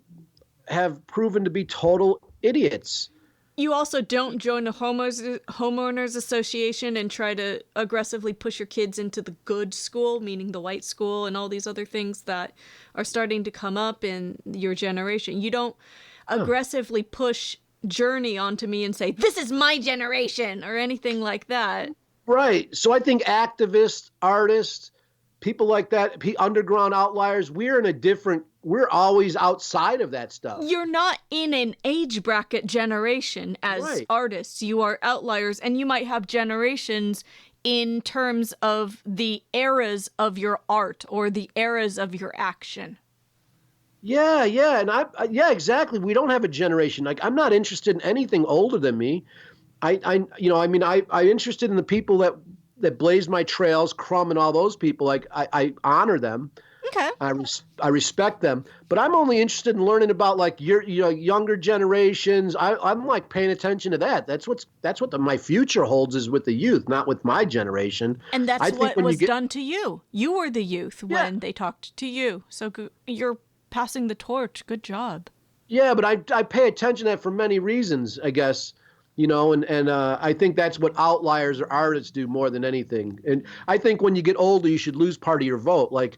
have proven to be total idiots. You also don't join a homeowners association and try to aggressively push your kids into the good school, meaning the white school and all these other things that are starting to come up in your generation. You don't aggressively push Journey onto me and say, this is my generation, or anything like that. Right. So I think activists, artists, people like that, underground outliers, we're always outside of that stuff. You're not in an age bracket generation as artists. You are outliers, and you might have generations in terms of the eras of your art or the eras of your action. Yeah. And yeah, exactly. We don't have a generation. Like, I'm not interested in anything older than me. I'm interested in the people that blazed my trails, R.Crumb and all those people. Like, I honor them. Okay. I respect them, but I'm only interested in learning about like your younger generations. I'm like paying attention to that. That's what my future holds is with the youth, not with my generation. And that's what was done to you. You were the youth when they talked to you. So you're passing the torch. Good job. Yeah, but I pay attention to that for many reasons, I guess. You know, and I think that's what outliers or artists do more than anything. And I think when you get older, you should lose part of your vote. Like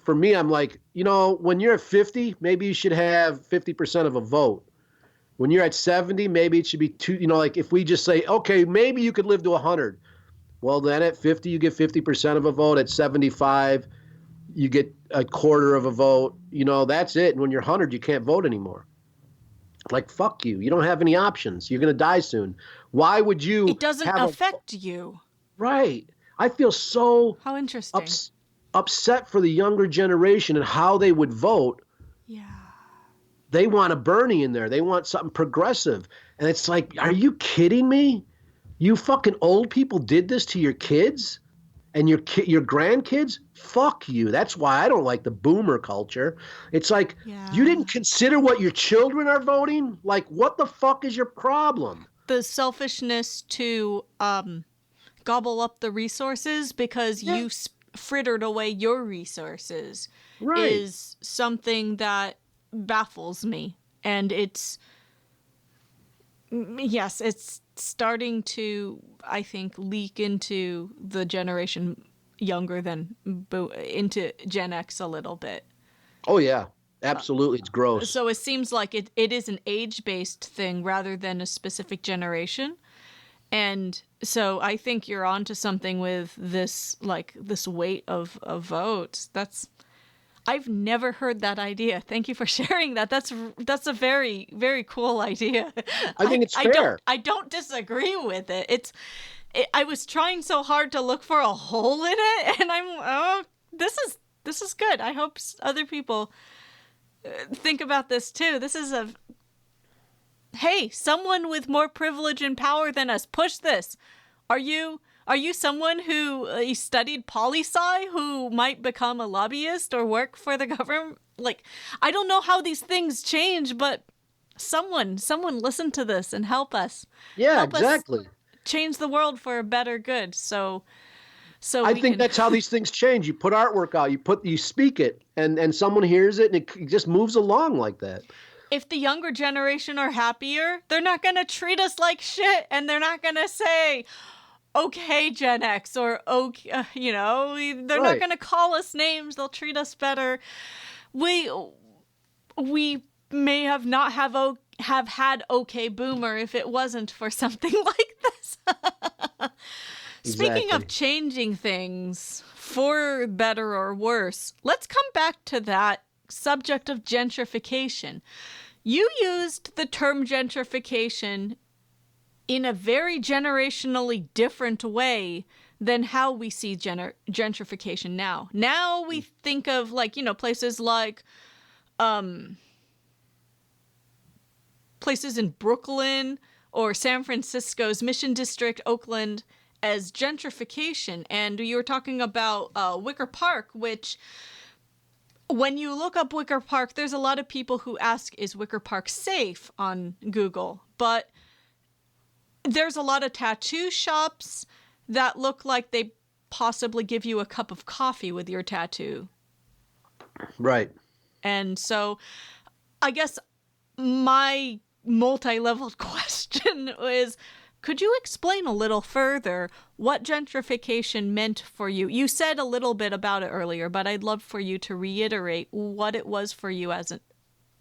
for me, I'm like, you know, when you're at 50, maybe you should have 50% of a vote. When you're at 70, maybe it should be like if we just say, okay, maybe you could live to 100. Well, then at 50, you get 50% of a vote. At 75, you get a quarter of a vote. You know, that's it. And when you're 100, you can't vote anymore. Like, fuck you. You don't have any options. You're going to die soon. Why would you? It doesn't affect you. Right. I feel so how interesting. Upset for the younger generation and how they would vote. Yeah. They want a Bernie in there. They want something progressive. And it's like, are you kidding me? You fucking old people did this to your kids and your grandkids? Fuck you. That's why I don't like the boomer culture. It's like, you didn't consider what your children are voting? Like, what the fuck is your problem? The selfishness to gobble up the resources because you frittered away your resources is something that baffles me. And it's starting to, I think, leak into the generation younger than into Gen X a little bit. Oh, yeah. Absolutely. It's gross. So it seems like it is an age-based thing rather than a specific generation. And so I think you're onto something with this, like this weight of votes. I've never heard that idea. Thank you for sharing that. That's a very, very cool idea. I think it's fair. I don't disagree with it. I was trying so hard to look for a hole in it, and this is good. I hope other people think about this too. This is hey, someone with more privilege and power than us, push this. Are you someone who studied poli-sci who might become a lobbyist or work for the government? Like, I don't know how these things change, but someone listen to this and help us. Yeah, help exactly. Us change the world for a better good. So I think that's how these things change. You put artwork out, you speak it, and someone hears it, and it just moves along like that. If the younger generation are happier, they're not going to treat us like shit, and they're not going to say, okay, Gen X, or okay, they're not going to call us names. They'll treat us better. We may have not have had okay boomer if it wasn't for something like this. Speaking of changing things for better or worse, let's come back to that subject of gentrification. You used the term gentrification in a very generationally different way than how we see gentrification now. Now we think of places like places in Brooklyn or San Francisco's Mission District, Oakland, as gentrification. And you were talking about Wicker Park, which when you look up Wicker Park, there's a lot of people who ask, is Wicker Park safe on Google? But there's a lot of tattoo shops that look like they possibly give you a cup of coffee with your tattoo. Right. And so I guess my multi-leveled question is, could you explain a little further what gentrification meant for you? You said a little bit about it earlier, but I'd love for you to reiterate what it was for you as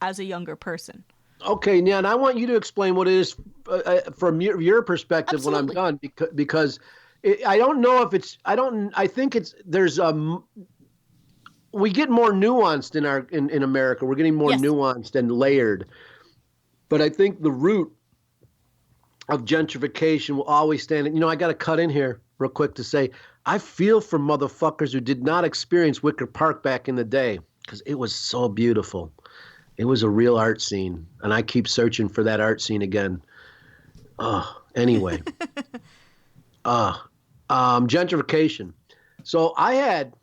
a younger person. Okay, Nan, I want you to explain what it is from your perspective. Absolutely. When I'm done, because I don't know if it's. I think it's. There's we get more nuanced in America. We're getting more nuanced and layered, but I think the root of gentrification will always stand. I got to cut in here real quick to say I feel for motherfuckers who did not experience Wicker Park back in the day, because it was so beautiful. It was a real art scene, and I keep searching for that art scene again. Anyway. Gentrification. So I had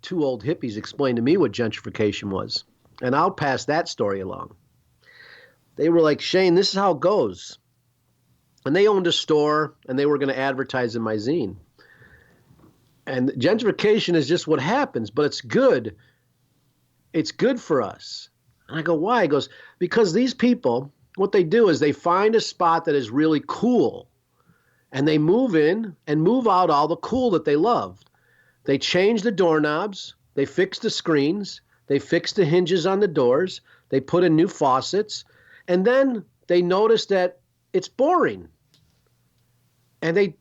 two old hippies explain to me what gentrification was, and I'll pass that story along. They were like, Shane, this is how it goes. And they owned a store, and they were going to advertise in my zine. And gentrification is just what happens, but it's good. It's good for us. And I go, why? He goes, because these people, what they do is they find a spot that is really cool, and they move in and move out all the cool that they loved. They change the doorknobs, they fix the screens, they fix the hinges on the doors, they put in new faucets, and then they notice that it's boring. And they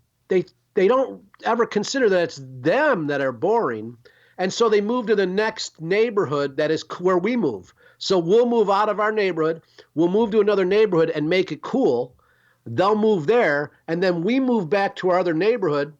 don't ever consider that it's them that are boring. And so they move to the next neighborhood that is where we move. So we'll move out of our neighborhood, we'll move to another neighborhood and make it cool. They'll move there, and then we move back to our other neighborhood,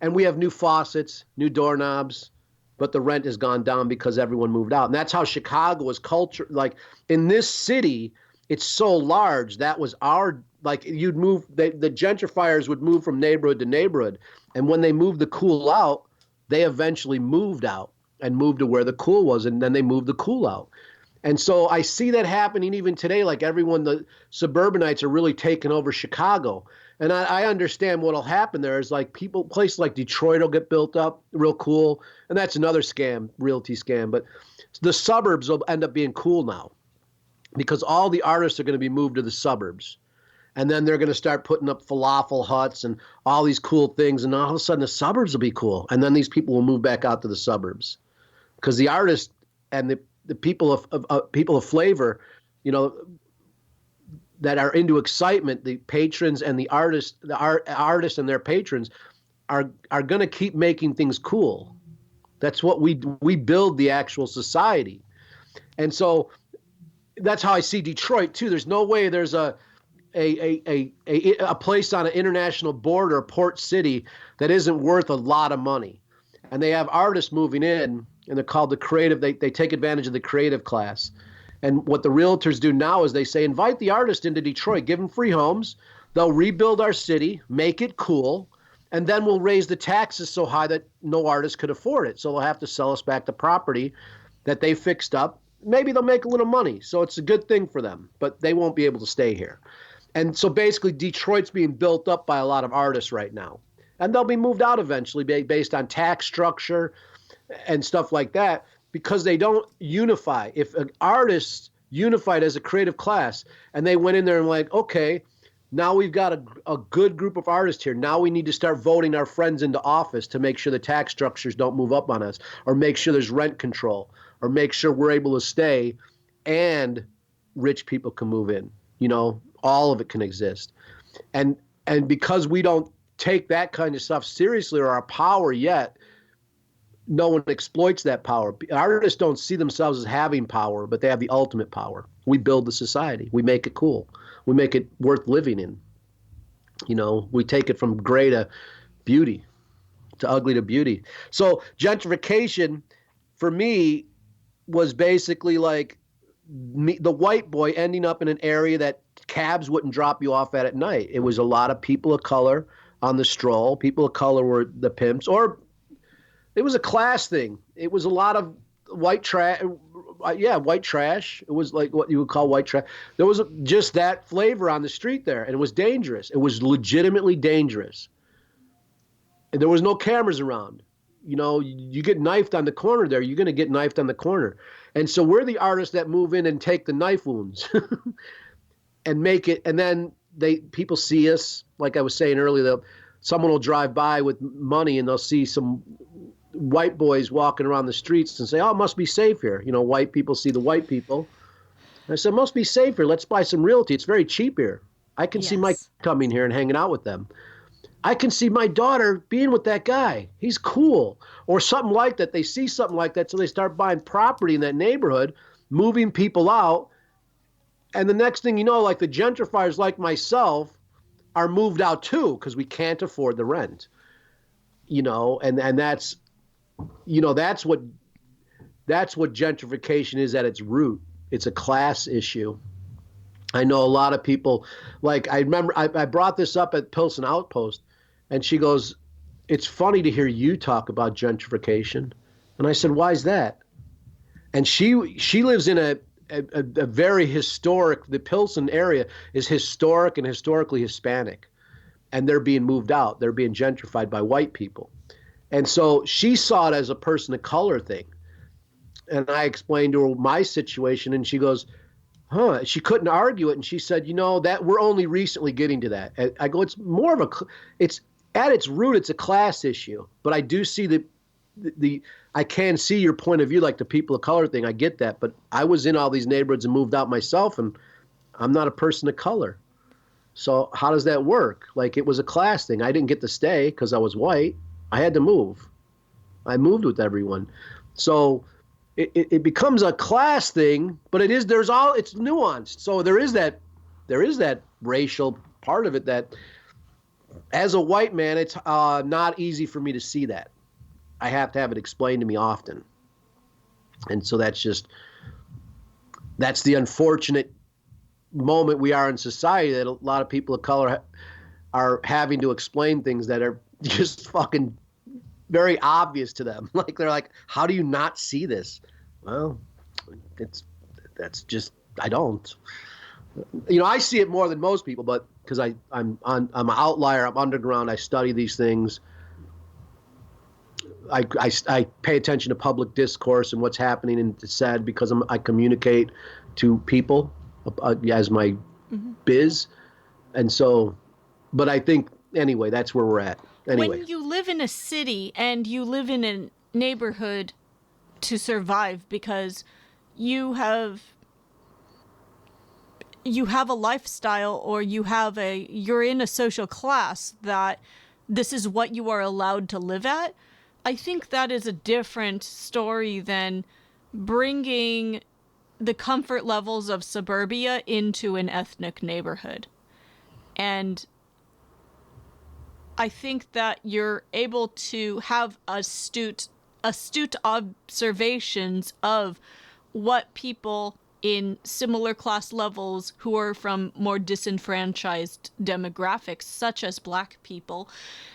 and we have new faucets, new doorknobs, but the rent has gone down because everyone moved out. And that's how Chicago was culture. Like, in this city, it's so large. That was our, you'd move, the gentrifiers would move from neighborhood to neighborhood. And when they moved the cool out, they eventually moved out and moved to where the cool was, and then they moved the cool out. And so I see that happening even today. Like, everyone, the suburbanites are really taking over Chicago. And I understand what'll happen there is places like Detroit will get built up real cool. And that's another scam, realty scam. But the suburbs will end up being cool now because all the artists are going to be moved to the suburbs. And then they're going to start putting up falafel huts and all these cool things. And all of a sudden the suburbs will be cool. And then these people will move back out to the suburbs because the artists and the people of flavor, that are into excitement, the patrons and the artists, artists and their patrons are going to keep making things cool. That's what we build the actual society. And so that's how I see Detroit too. There's no way there's a place on an international border, port city, that isn't worth a lot of money. And they have artists moving in, and they're called the creative. They take advantage of the creative class. And what the realtors do now is they say, invite the artist into Detroit, give them free homes. They'll rebuild our city, make it cool, and then we'll raise the taxes so high that no artist could afford it. So they'll have to sell us back the property that they fixed up. Maybe they'll make a little money. So it's a good thing for them, but they won't be able to stay here. And so basically Detroit's being built up by a lot of artists right now. And they'll be moved out eventually based on tax structure and stuff like that, because they don't unify. If an artist unified as a creative class and they went in there and like, okay, now we've got a good group of artists here. Now we need to start voting our friends into office to make sure the tax structures don't move up on us, or make sure there's rent control, or make sure we're able to stay and rich people can move in. You know, all of it can exist. And because we don't take that kind of stuff seriously, or our power yet, no one exploits that power. Artists don't see themselves as having power, but they have the ultimate power. We build the society. We make it cool. We make it worth living in. You know, we take it from gray to beauty, to ugly to beauty. So gentrification for me was basically like the white boy ending up in an area that cabs wouldn't drop you off at night. It was a lot of people of color on the stroll. People of color were the pimps, or it was a class thing. It was a lot of white trash. Yeah, white trash. It was like what you would call white trash. There was just that flavor on the street there, and it was dangerous. It was legitimately dangerous. And there was no cameras around. You know, you get knifed on the corner there, you're going to get knifed on the corner. And so we're the artists that move in and take the knife wounds and make it. And then people see us, like I was saying earlier, someone will drive by with money and they'll see some white boys walking around the streets and say, oh, it must be safe here. You know, white people see the white people. And I said, it must be safe here. Let's buy some realty. It's very cheap here. I can see Mike coming here and hanging out with them. I can see my daughter being with that guy. He's cool. Or something like that. They see something like that, so they start buying property in that neighborhood, moving people out. And the next thing you know, like the gentrifiers like myself are moved out too, because we can't afford the rent. You know, and that's, you know, that's what gentrification is at its root. It's a class issue. I know a lot of people, like I remember I brought this up at Pilsen Outpost, and she goes, it's funny to hear you talk about gentrification. And I said, why is that? And she lives in a very historic, the Pilsen area is historic and historically Hispanic. And they're being moved out. They're being gentrified by white people. And so she saw it as a person of color thing. And I explained to her my situation, and she goes, huh, she couldn't argue it. And she said, you know, that we're only recently getting to that. And I go, it's more of it's at its root, it's a class issue. But I do see I can see your point of view, like the people of color thing. I get that. But I was in all these neighborhoods and moved out myself, and I'm not a person of color. So how does that work? Like, it was a class thing. I didn't get to stay because I was white. I had to move. I moved with everyone. So it becomes a class thing, but it's nuanced. So there is that racial part of it that, as a white man, it's not easy for me to see that. I have to have it explained to me often. And so that's the unfortunate moment we are in society, that a lot of people of color are having to explain things that are just fucking very obvious to them. Like, they're like, how do you not see this? Well, that's just, I don't. You know, I see it more than most people, but because I'm an outlier, I'm underground, I study these things. I pay attention to public discourse and what's happening, and it's sad because I communicate to people as my biz. And so, but I think, anyway, that's where we're at. Anyway. When you live in a city and you live in a neighborhood to survive, because you have you have a lifestyle or you're in a social class that this is what you are allowed to live at, I think that is a different story than bringing the comfort levels of suburbia into an ethnic neighborhood. And I think that you're able to have astute observations of what people in similar class levels who are from more disenfranchised demographics, such as Black people,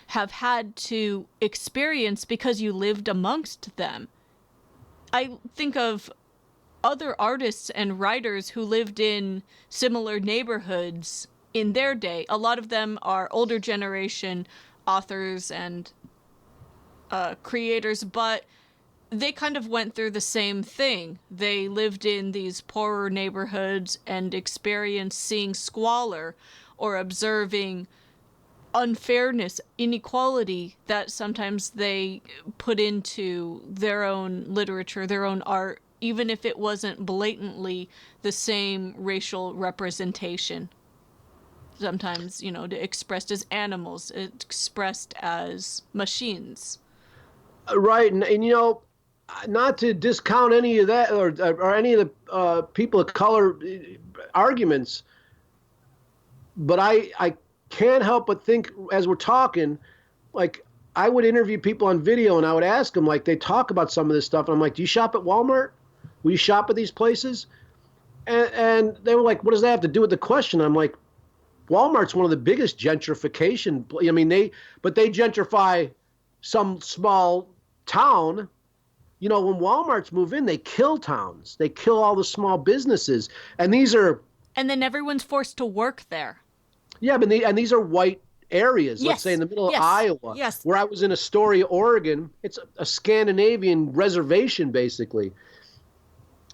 have had to experience because you lived amongst them. I think of other artists and writers who lived in similar neighborhoods in their day. A lot of them are older generation authors and creators, but they kind of went through the same thing. They lived in these poorer neighborhoods and experienced seeing squalor or observing unfairness, inequality that sometimes they put into their own literature, their own art, even if it wasn't blatantly the same racial representation. Sometimes, expressed as animals, expressed as machines. Right, and not to discount any of that or any of the people of color arguments, but I can't help but think as we're talking, like I would interview people on video and I would ask them, like they talk about some of this stuff, and I'm like, do you shop at Walmart? Will you shop at these places? And they were like, what does that have to do with the question? I'm like, Walmart's one of the biggest gentrification. I mean, they gentrify some small town. When Walmarts move in, they kill towns. They kill all the small businesses. And then everyone's forced to work there. Yeah, but these are white areas. Yes. Let's say in the middle of Iowa. Yes. Where I was in Astoria, Oregon. It's a Scandinavian reservation, basically.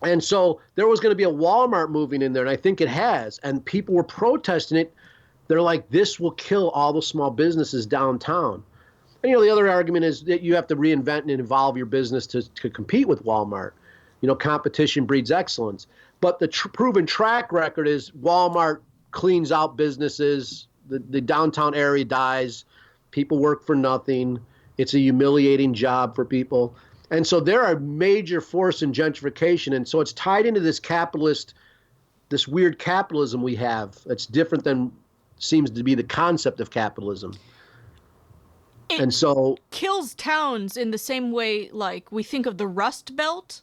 And so there was going to be a Walmart moving in there, and I think it has. And people were protesting it. They're like, this will kill all the small businesses downtown. And, the other argument is that you have to reinvent and evolve your business to compete with Walmart. Competition breeds excellence. But the proven track record is Walmart cleans out businesses. The downtown area dies. People work for nothing. It's a humiliating job for people. And so they're a major force in gentrification. And so it's tied into this weird capitalism we have. It's different than seems to be the concept of capitalism. And so kills towns in the same way, like we think of the Rust Belt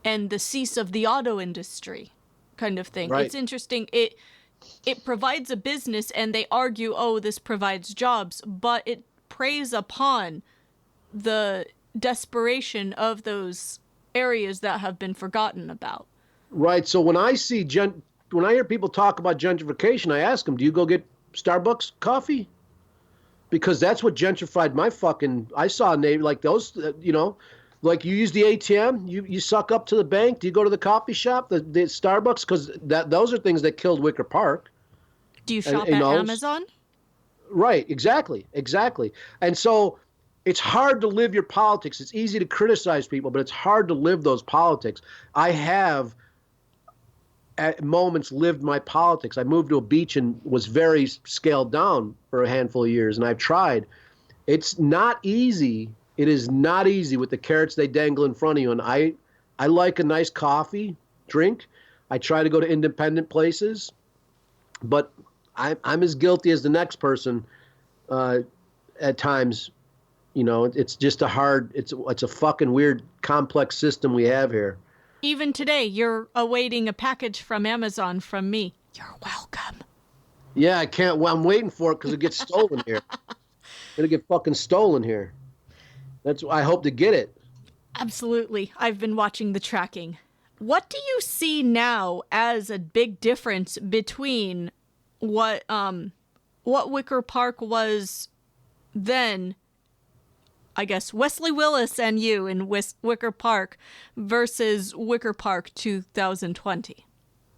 and the cease of the auto industry kind of thing. Right. It's interesting. It provides a business and they argue, oh, this provides jobs, but it preys upon the desperation of those areas that have been forgotten about. Right. So when I hear people talk about gentrification, I ask them, do you go get Starbucks coffee? Because that's what gentrified I saw like those, like you use the ATM, you suck up to the bank. Do you go to the coffee shop, the Starbucks? Because those are things that killed Wicker Park. Do you shop at Amazon? Right, exactly. And so it's hard to live your politics. It's easy to criticize people, but it's hard to live those politics. I have at moments lived my politics. I moved to a beach and was very scaled down for a handful of years, and I've tried. It's not easy. It is not easy with the carrots they dangle in front of you. And I like a nice coffee drink. I try to go to independent places, but I'm as guilty as the next person at times. It's just it's a fucking weird, complex system we have here. Even today, you're awaiting a package from Amazon from me. You're welcome. Yeah, I can't. Well, I'm waiting for it because it gets stolen here. It'll get fucking stolen here. I hope to get it. Absolutely. I've been watching the tracking. What do you see now as a big difference between what Wicker Park was then, I guess, Wesley Willis and you in Wicker Park versus Wicker Park 2020?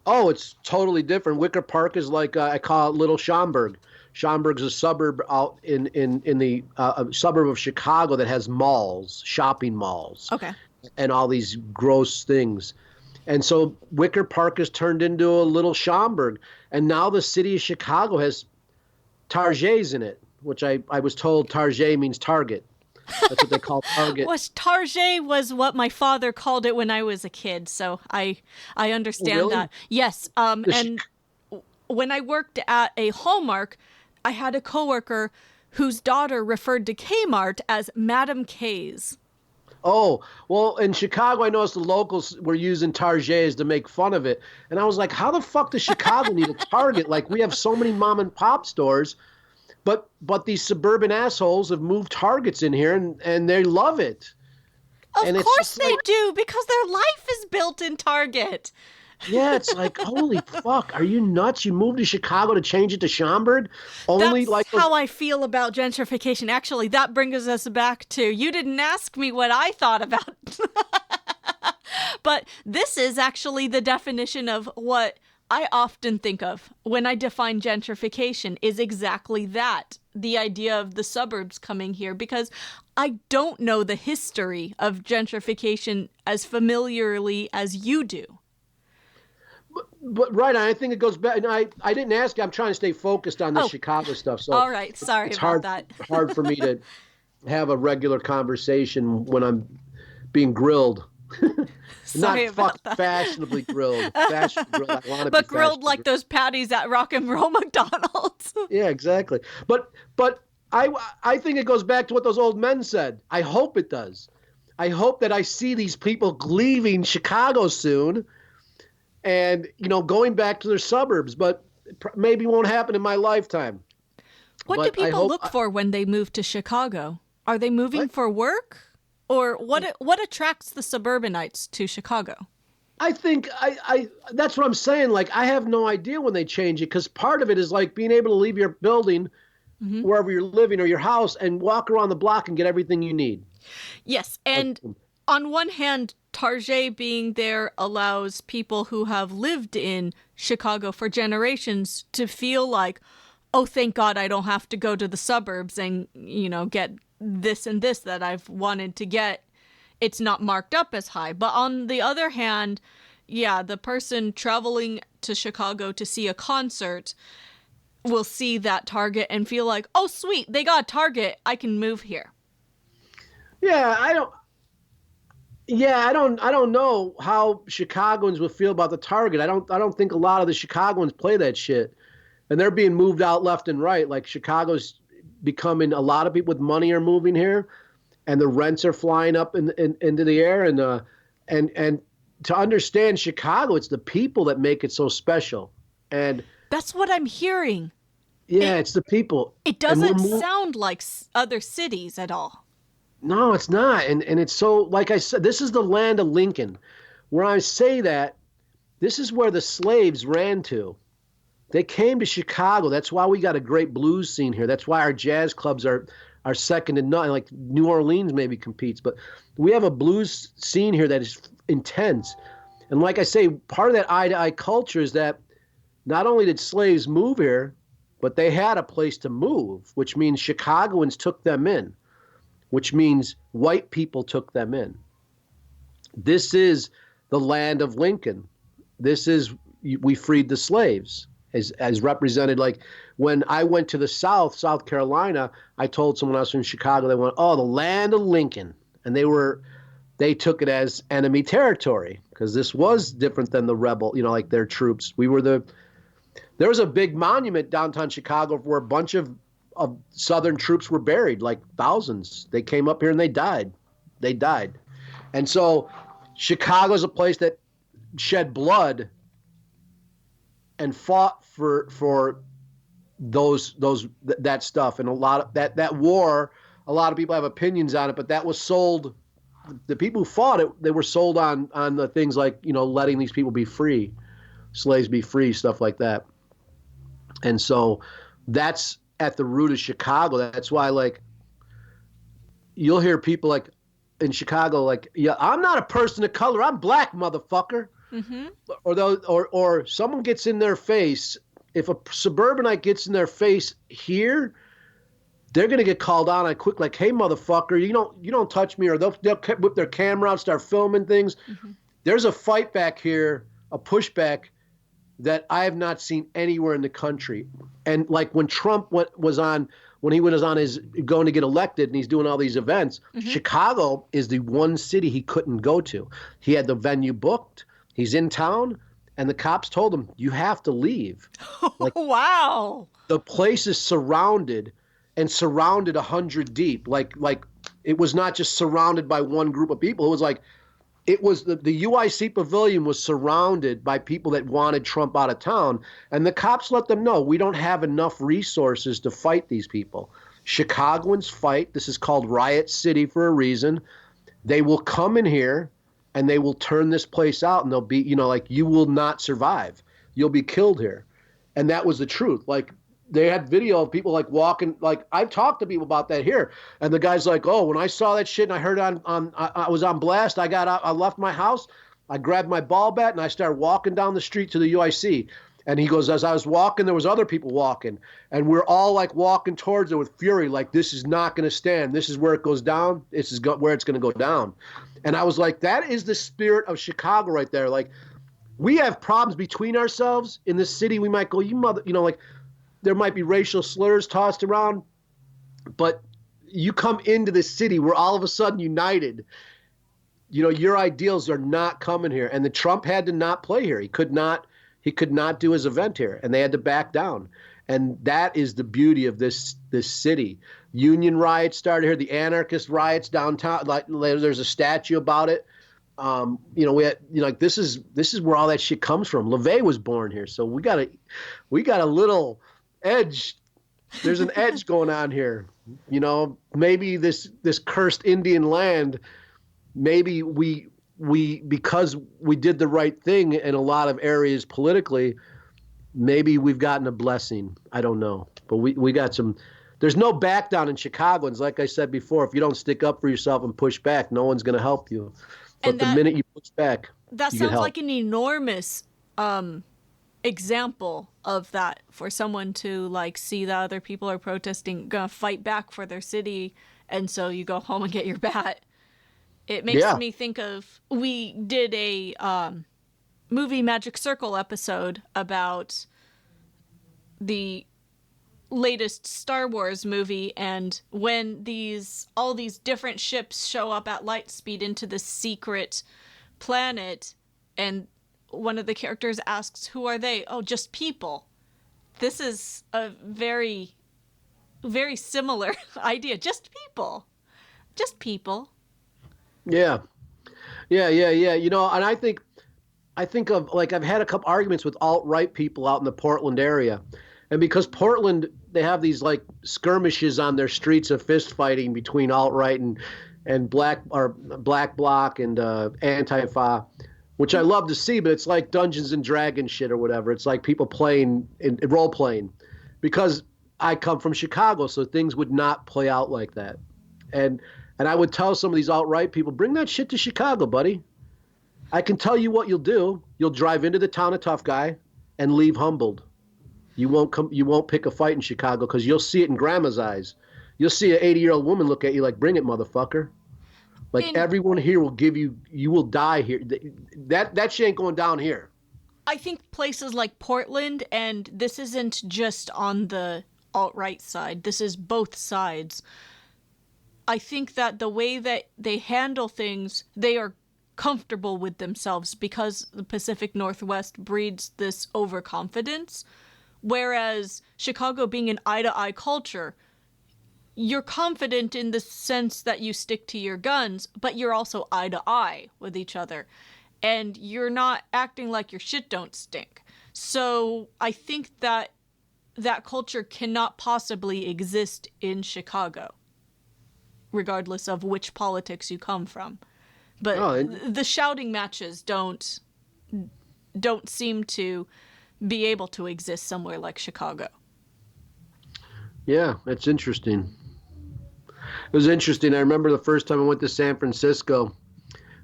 Oh, it's totally different. Wicker Park is like, I call it Little Schaumburg. Schaumburg's a suburb out in the suburb of Chicago that has malls, shopping malls. Okay. And all these gross things. And so Wicker Park has turned into a little Schaumburg. And now the city of Chicago has Targets in it, which I was told Target means Target. That's what they call Target. Target was what my father called it when I was a kid, so I understand really? that. Yes, and when I worked at a Hallmark, I had a coworker whose daughter referred to Kmart as Madam K's. Oh, well, in Chicago, I noticed the locals were using Targets to make fun of it. And I was like, how the fuck does Chicago need a Target? Like, we have so many mom and pop stores, but these suburban assholes have moved Targets in here, and they love it. Of course they do, because their life is built in Target. Yeah, it's like, holy fuck, are you nuts? You moved to Chicago to change it to Schaumburg? That's how I feel about gentrification. Actually, that brings us back to, you didn't ask me what I thought about. But this is actually the definition of what I often think of when I define gentrification, is exactly that. The idea of the suburbs coming here, because I don't know the history of gentrification as familiarly as you do. But right, I think it goes back. And I didn't ask you. I'm trying to stay focused on the Chicago stuff. So all right, sorry it's about that. hard for me to have a regular conversation when I'm being grilled. Sorry about that. Fashionably grilled. I want to but grilled like those patties at Rock and Roll McDonald's. Yeah, exactly. But I think it goes back to what those old men said. I hope it does. I hope that I see these people leaving Chicago soon, and going back to their suburbs. But maybe won't happen in my lifetime. What do people look for when they move to Chicago? Are they moving for work? Or what attracts the suburbanites to Chicago? I think that's what I'm saying. Like, I have no idea when they change it, because part of it is like being able to leave your building, wherever you're living, or your house, and walk around the block and get everything you need. Yes, and on one hand, Target being there allows people who have lived in Chicago for generations to feel like, oh, thank God I don't have to go to the suburbs and, get this and this that I've wanted to get. It's not marked up as high. But on the other hand, yeah, the person traveling to Chicago to see a concert will see that Target and feel like, oh, sweet, they got a Target, I can move here. Yeah, I don't know how Chicagoans will feel about the Target. I don't think a lot of the Chicagoans play that shit. And they're being moved out left and right. Like, Chicago's becoming, a lot of people with money are moving here, and the rents are flying up into the air. And to understand Chicago, it's the people that make it so special. And that's what I'm hearing. Yeah, it's the people. It doesn't sound like other cities at all. No, it's not. And it's so, like I said, this is the land of Lincoln. Where I say that, this is where the slaves ran to. They came to Chicago. That's why we got a great blues scene here. That's why our jazz clubs are second to none. Like, New Orleans maybe competes, but we have a blues scene here that is intense. And like I say, part of that eye-to-eye culture is that not only did slaves move here, but they had a place to move, which means Chicagoans took them in, which means white people took them in. This is the land of Lincoln. This is, we freed the slaves. As represented, like when I went to the South Carolina, I told someone else in Chicago, they went, oh, the land of Lincoln. And they took it as enemy territory, because this was different than the rebel, like their troops. There was a big monument downtown Chicago where a bunch of Southern troops were buried, like thousands. They came up here and they died. And so Chicago's a place that shed blood and fought for that stuff, and a lot of that war. A lot of people have opinions on it, but that was sold. The people who fought it, they were sold on the things like letting these people be free, slaves be free, stuff like that. And so that's at the root of Chicago. That's why, like, you'll hear people like in Chicago, like, yeah, I'm not a person of color, I'm black, motherfucker. Mm-hmm. Or someone gets in their face. If a suburbanite gets in their face here, they're gonna get called on quick, like, hey, motherfucker, you don't touch me, or they'll whip their camera out, start filming things. Mm-hmm. There's a fight back here, a pushback that I have not seen anywhere in the country. And like when Trump when he was on his going to get elected and he's doing all these events, Chicago is the one city he couldn't go to. He had the venue booked. He's in town, and the cops told him, "You have to leave." Like, wow. The place is surrounded 100 deep. Like it was not just surrounded by one group of people. It was the UIC pavilion was surrounded by people that wanted Trump out of town. And the cops let them know, we don't have enough resources to fight these people. Chicagoans fight. This is called Riot City for a reason. They will come in here and they will turn this place out, and they'll be, you will not survive. You'll be killed here. And that was the truth. Like, they had video of people like walking, like I've talked to people about that here. And the guy's like, oh, when I saw that shit and I heard I was on blast, I got out, I left my house, I grabbed my ball bat and I started walking down the street to the UIC. And he goes, as I was walking, there was other people walking, and we're all like walking towards it with fury. Like, this is not going to stand. This is where it goes down. This is where it's going to go down. And I was like, that is the spirit of Chicago right there. Like, we have problems between ourselves in this city. We might go, like, there might be racial slurs tossed around, but you come into this city, we're all of a sudden united. Your ideals are not coming here. And the Trump had to not play here. He could not do his event here, and they had to back down. And that is the beauty of this city. Union riots started here, the anarchist riots downtown. Like, there's a statue about it. We had, this is where all that shit comes from. LaVey was born here, so we got a little edge. There's an edge going on here. Maybe this cursed Indian land, maybe we because we did the right thing in a lot of areas politically, maybe we've gotten a blessing. I don't know, but we got some. There's no back down in Chicagoans. Like I said before, if you don't stick up for yourself and push back, no one's going to help you. But the minute you push back, that sounds like an enormous example of that, for someone to like see that other people are protesting, gonna fight back for their city, and so you go home and get your bat. It makes me think of, we did a movie Magic Circle episode about the latest Star Wars movie, and when all these different ships show up at light speed into this secret planet, and one of the characters asks, who are they? Oh, just people. This is a very, very similar idea. Just people. Yeah. And I think of, like, I've had a couple arguments with alt-right people out in the Portland area. And because Portland, they have these like skirmishes on their streets of fist fighting between alt-right and black bloc and Antifa, which I love to see, but it's like Dungeons and Dragons shit or whatever. It's like people playing in role playing, because I come from Chicago, so things would not play out like that. And I would tell some of these alt-right people, bring that shit to Chicago, buddy. I can tell you what you'll do. You'll drive into the town of Tough Guy and leave humbled. You won't pick a fight in Chicago, because you'll see it in grandma's eyes. You'll see an 80-year-old woman look at you like, bring it, motherfucker. Like, everyone here will you will die here. That shit ain't going down here. I think places like Portland, and this isn't just on the alt-right side, this is both sides. I think that the way that they handle things, they are comfortable with themselves, because the Pacific Northwest breeds this overconfidence. Whereas Chicago being an eye-to-eye culture, you're confident in the sense that you stick to your guns, but you're also eye-to-eye with each other. And you're not acting like your shit don't stink. So I think that that culture cannot possibly exist in Chicago, regardless of which politics you come from. But the shouting matches don't seem to be able to exist somewhere like Chicago. Yeah, it's interesting. It was interesting. I remember the first time I went to San Francisco,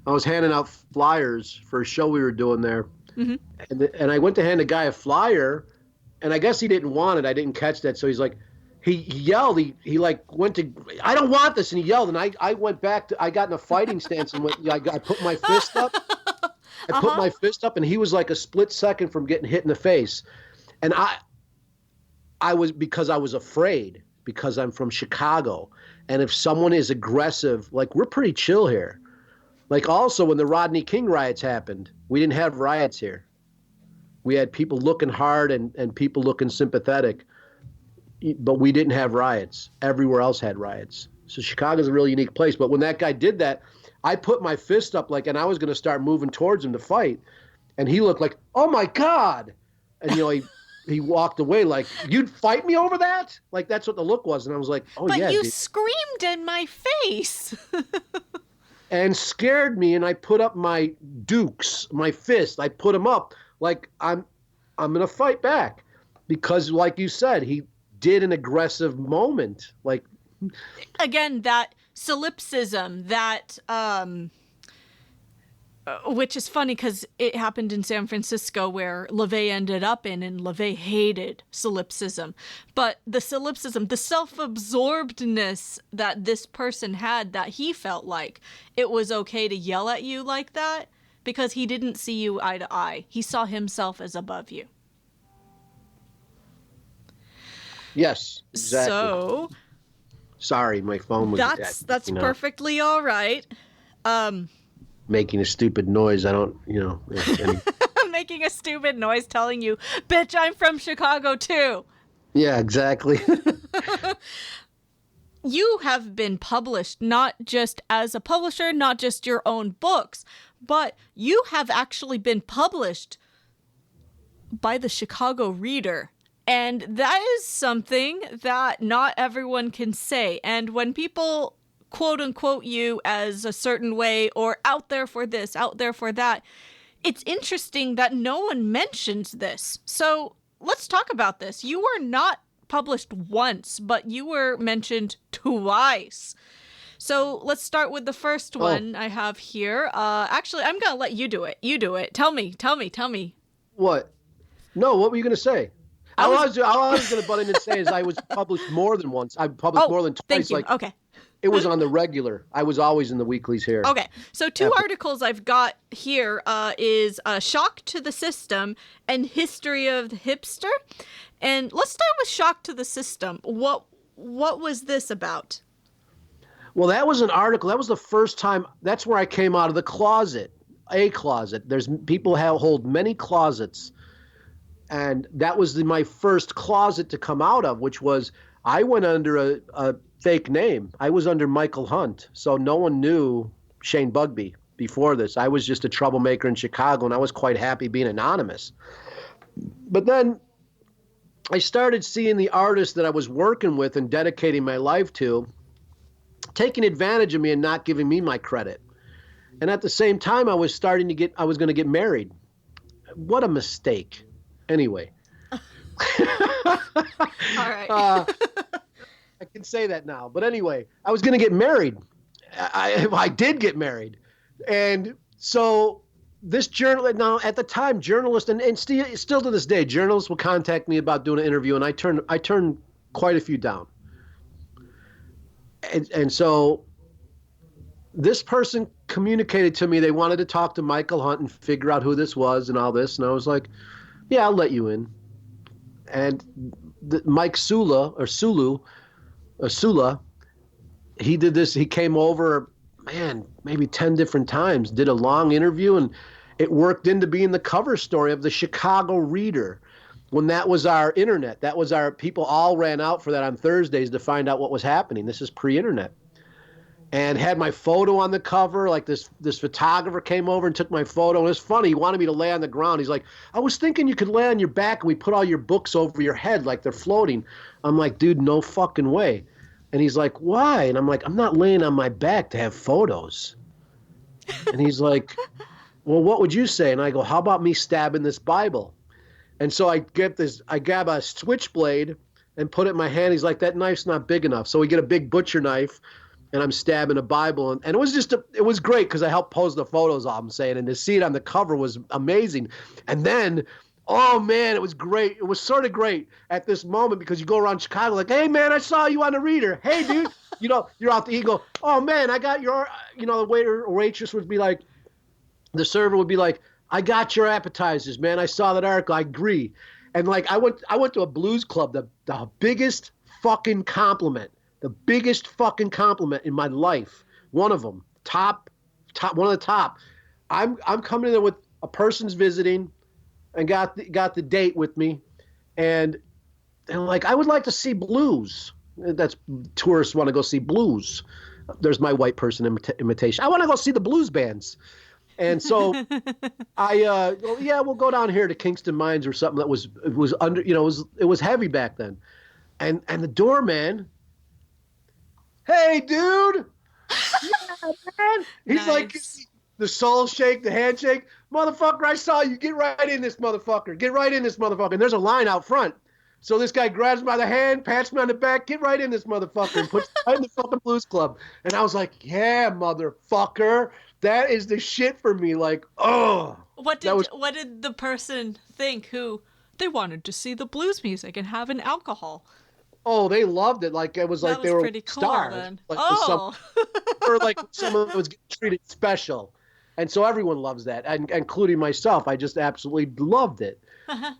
I was handing out flyers for a show we were doing there. Mm-hmm. And I went to hand a guy a flyer, and I guess he didn't want it. I didn't catch that. So he's like, he yelled, he like went to, I don't want this. And he yelled, and I went back to, I got in a fighting stance and I put my fist up. I put my fist up, and he was like a split second from getting hit in the face. And I was, because I was afraid, because I'm from Chicago. And if someone is aggressive, like, we're pretty chill here. Like, also, when the Rodney King riots happened, we didn't have riots here. We had people looking hard and people looking sympathetic, but we didn't have riots. Everywhere else had riots. So Chicago's a really unique place. But when that guy did that, I put my fist up, like, and I was going to start moving towards him to fight. And he looked like, oh, my God. And, he walked away like, you'd fight me over that? Like, that's what the look was. And I was like, oh, yeah. But you dude. screamed in my face. And scared me, and I put up my dukes, my fist. I put them up like I'm going to fight back. Because, like you said, he did an aggressive moment. Like, again, that solipsism, that which is funny because it happened in San Francisco where LaVey ended up in, and LaVey hated solipsism. But the solipsism, the self-absorbedness that this person had, that he felt like it was okay to yell at you like that because he didn't see you eye to eye. He saw himself as above you. yes, exactly. So, sorry, my phone was that's perfectly all right. Making a stupid noise. I don't, Making a stupid noise telling you, bitch, I'm from Chicago too. Yeah, exactly. You have been published not just as a publisher, not just your own books, but you have actually been published by the Chicago Reader. And that is something that not everyone can say. And when people quote unquote you as a certain way, or out there for this, out there for that, it's interesting that no one mentions this. So let's talk about this. You were not published once, but you were mentioned twice. So let's start with the first one I have here. Actually, I'm going to let you do it. You do it. Tell me. What? No, what were you going to say? I was going to butt in and say is I was published more than once. I published more than twice. Thank you. Like, okay. It was on the regular. I was always in the weeklies here. Okay, so two articles I've got here is Shock to the System and History of the Hipster. And let's start with Shock to the System. What was this about? Well, that was an article. That was the first time. That's where I came out of the closet, a closet. There's people hold many closets. And that was my first closet to come out of, which was I went under a fake name. I was under Michael Hunt, so no one knew Shane Bugbee before this. I was just a troublemaker in Chicago, and I was quite happy being anonymous. But then I started seeing the artists that I was working with and dedicating my life to taking advantage of me and not giving me my credit. And at the same time, I was going to get married. What a mistake. Anyway. All right. I can say that now. But anyway, I was going to get married. I did get married. And so this journalist, now at the time, journalists, and still to this day, journalists will contact me about doing an interview, and I turned quite a few down. And so this person communicated to me they wanted to talk to Michael Hunt and figure out who this was and all this. And I was like, yeah, I'll let you in. And Mike Sula, he did this. He came over, maybe 10 different times, did a long interview, and it worked into being the cover story of the Chicago Reader. When that was our internet, people all ran out for that on Thursdays to find out what was happening. This is pre-internet. And had my photo on the cover. Like this photographer came over and took my photo. And it's funny, he wanted me to lay on the ground. He's like, I was thinking you could lay on your back and we put all your books over your head like they're floating. I'm like, dude, no fucking way. And he's like, why? And I'm like, I'm not laying on my back to have photos. And he's like, well, what would you say? And I go, how about me stabbing this Bible? And so I grab a switchblade and put it in my hand. He's like, that knife's not big enough. So we get a big butcher knife. And I'm stabbing a Bible. And it was it was great because I helped pose the photos off, I'm saying. And to see it on the cover was amazing. And then, oh, man, it was great. It was sort of great at this moment because you go around Chicago like, hey, man, I saw you on the Reader. Hey, dude, you're out the you go, oh, man, I got your, the waiter or waitress would be like, the server would be like, I got your appetizers, man. I saw that article. I agree. And like I went to a blues club, the biggest fucking compliment in my life. One of them, top, one of the top. I'm coming in there with a person's visiting, and got the date with me, and like I would like to see blues. That's tourists want to go see blues. There's my white person imitation. I want to go see the blues bands. And so well, yeah, we'll go down here to Kingston Mines or something. It was under, it was heavy back then. And the doorman, hey, dude. Yeah, man. He's nice. Like, the soul shake, the handshake. Motherfucker, I saw you. Get right in this motherfucker. Get right in this motherfucker. And there's a line out front. So this guy grabs me by the hand, pats me on the back, get right in this motherfucker, and puts me right in the fucking blues club. And I was like, yeah, motherfucker. That is the shit for me. Like, oh. What did the person think who they wanted to see the blues music and have an alcohol? Oh, they loved it. Like it was like they were pretty cool, stars. then. Like or like someone was getting treated special. And so everyone loves that, and including myself. I just absolutely loved it.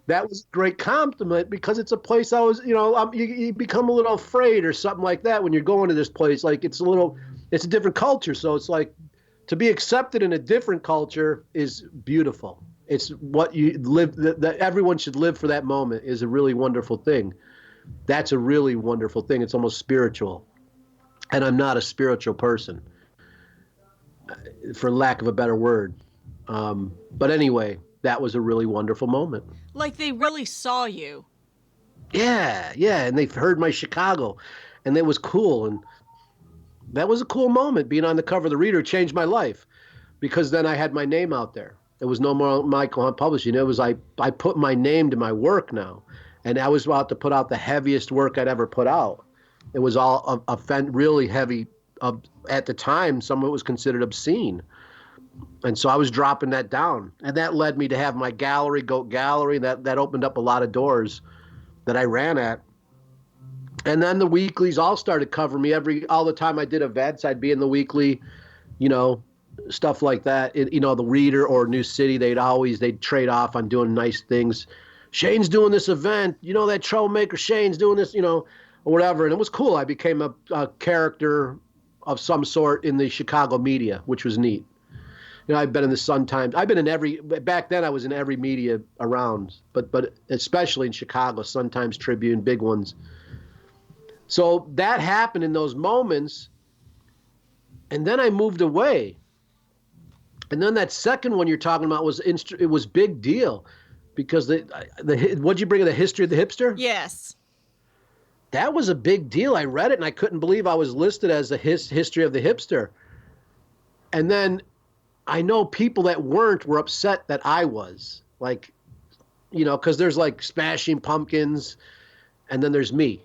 That was a great compliment because it's a place I was, you become a little afraid or something like that when you're going to this place. Like it's a different culture. So it's like to be accepted in a different culture is beautiful. It's what you live, that everyone should live for that moment is a really wonderful thing. That's a really wonderful thing. It's almost spiritual. And I'm not a spiritual person, for lack of a better word. But anyway, that was a really wonderful moment. Like they really saw you. Yeah. And they heard my Chicago, and it was cool. And that was a cool moment. Being on the cover of the Reader changed my life because then I had my name out there. There was no more Michael Hunt Publishing. It was I put my name to my work now. And I was about to put out the heaviest work I'd ever put out. It was all really heavy. At the time, some of it was considered obscene. And so I was dropping that down. And that led me to have my gallery, Goat Gallery. That opened up a lot of doors that I ran at. And then the weeklies all started covering me. All the time I did events, I'd be in the weekly, stuff like that. The Reader or New City, they'd trade off on doing nice things. Shane's doing this event, that troublemaker Shane's doing this, or whatever. And it was cool. I became a character of some sort in the Chicago media, which was neat. I've been in the Sun-Times. Back then I was in every media around, but especially in Chicago, Sun-Times, Tribune, big ones. So that happened in those moments. And then I moved away. And then that second one you're talking about it was big deal. Because what'd you bring of the history of the hipster? Yes. That was a big deal. I read it and I couldn't believe I was listed as the history of the hipster. And then I know people that were upset that I was. Like, because there's like Smashing Pumpkins and then there's me.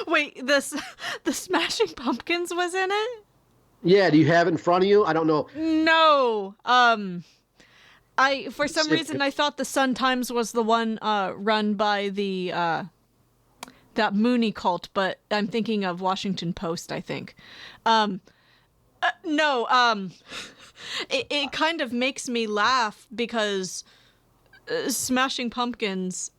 Wait, the Smashing Pumpkins was in it? Yeah, do you have it in front of you? I don't know. No. For some reason, I thought the Sun-Times was the one run by the that Mooney cult, but I'm thinking of Washington Post, I think. No, it kind of makes me laugh because Smashing Pumpkins,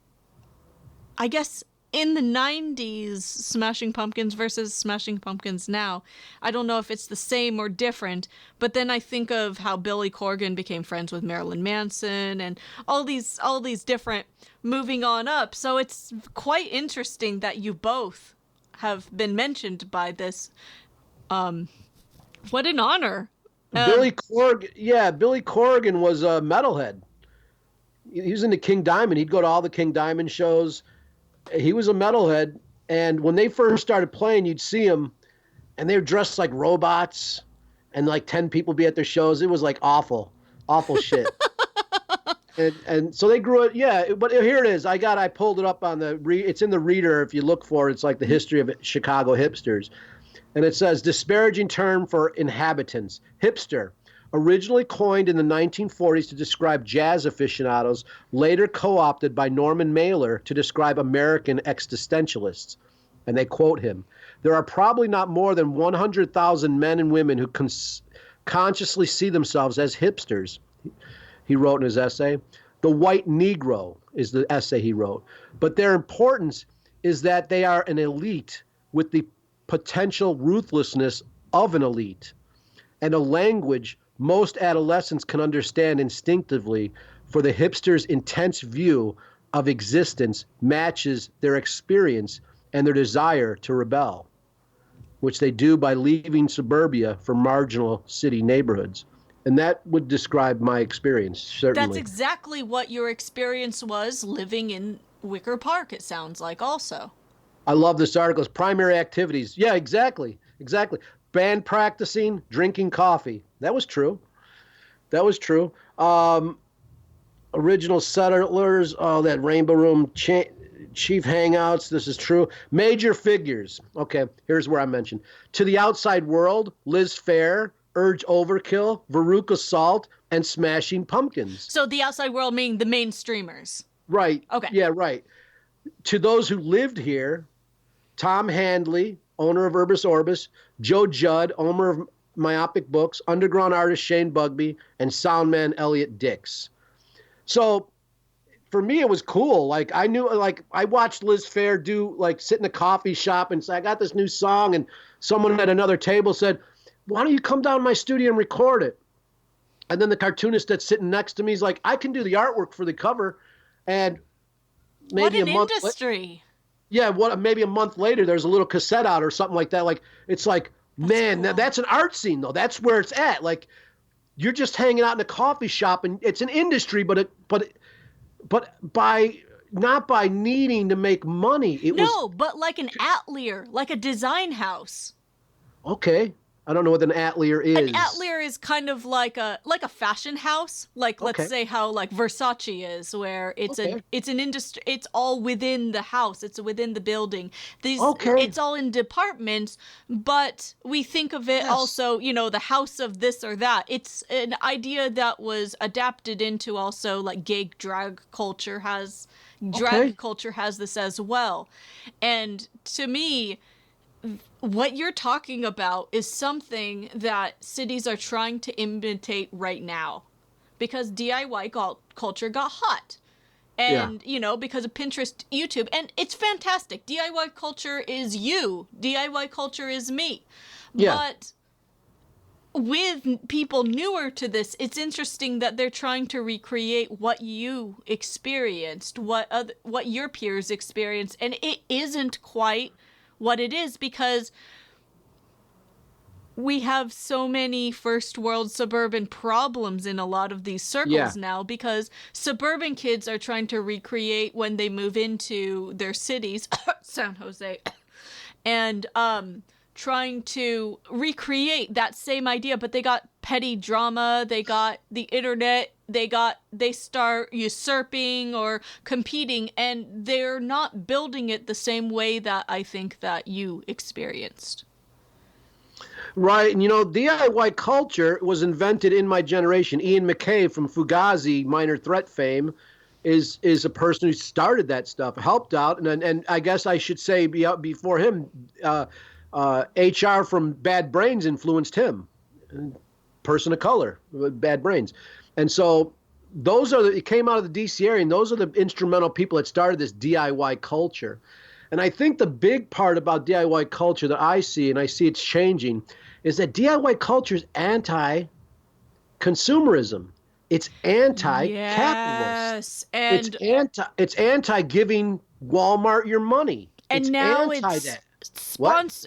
I guess in the 90s, Smashing Pumpkins versus Smashing Pumpkins now, I don't know if it's the same or different, but then I think of how Billy Corgan became friends with Marilyn Manson and all these different moving on up. So it's quite interesting that you both have been mentioned by this. What an honor. Billy Corgan was a metalhead. He was into King Diamond. He'd go to all the King Diamond shows. He was a metalhead, and when they first started playing, you'd see them, and they were dressed like robots, and like 10 people be at their shows. It was like awful shit. and so they grew it. Yeah, but here it is. I pulled it up on it's in the Reader. If you look for it, it's like the history of Chicago hipsters, and it says disparaging term for inhabitants, hipster. Originally coined in the 1940s to describe jazz aficionados, later co-opted by Norman Mailer to describe American existentialists. And they quote him, "There are probably not more than 100,000 men and women who consciously see themselves as hipsters, he wrote in his essay. The white Negro is the essay he wrote. But their importance is that they are an elite with the potential ruthlessness of an elite, and a language most adolescents can understand instinctively, for the hipster's intense view of existence matches their experience and their desire to rebel, which they do by leaving suburbia for marginal city neighborhoods. And that would describe my experience, certainly. That's exactly what your experience was living in Wicker Park, it sounds like, also. I love this article. It's primary activities. Yeah, exactly. Band practicing, drinking coffee. That was true. Original settlers, that Rainbow Room, chief hangouts. This is true. Major figures. Okay, here's where I mentioned. To the outside world, Liz Phair, Urge Overkill, Veruca Salt, and Smashing Pumpkins. So the outside world meaning the mainstreamers. Right. Okay. Yeah, right. To those who lived here, Tom Handley, owner of Urbis Orbis, Joe Judd, owner of Myopic Books, underground artist Shane Bugbee, and soundman Elliot Dix. So for me, it was cool. Like I watched Liz Phair sit in a coffee shop and say, I got this new song. And someone at another table said, why don't you come down to my studio and record it? And then the cartoonist that's sitting next to me is like, I can do the artwork for the cover. And maybe what an industry. Maybe a month later, there's a little cassette out or something like that. Like, it's like, man, cool. That's an art scene though. That's where it's at. Like, you're just hanging out in a coffee shop, and it's an industry, but not by needing to make money. But like an atelier, like a design house. Okay. I don't know what an atelier is. An atelier is kind of like a fashion house, let's say how like Versace is, where it's an industry. It's all within the house. It's within the building. It's all in departments, but we think of it also, the house of this or that. It's an idea that was adapted into also like gay drag culture has this as well, and to me, what you're talking about is something that cities are trying to imitate right now, because DIY culture got hot. And, because of Pinterest, YouTube, and it's fantastic. DIY culture is you. DIY culture is me. Yeah. But with people newer to this, it's interesting that they're trying to recreate what you experienced, what your peers experienced, and it isn't quite what it is, because we have so many first world suburban problems in a lot of these circles now, because suburban kids are trying to recreate when they move into their cities, San Jose, and trying to recreate that same idea, but they got petty drama, they got the internet, they start usurping or competing, and they're not building it the same way that I think that you experienced. Right, and DIY culture was invented in my generation. Ian MacKaye from Fugazi, Minor Threat fame, is a person who started that stuff, helped out, and I guess I should say before him, HR from Bad Brains influenced him. Person of color, Bad Brains. And so it came out of the DC area, and those are the instrumental people that started this DIY culture. And I think the big part about DIY culture that I see, and I see it's changing, is that DIY culture is anti-consumerism. It's anti-capitalist. Yes, and it's anti-giving Walmart your money. And it's now anti-that.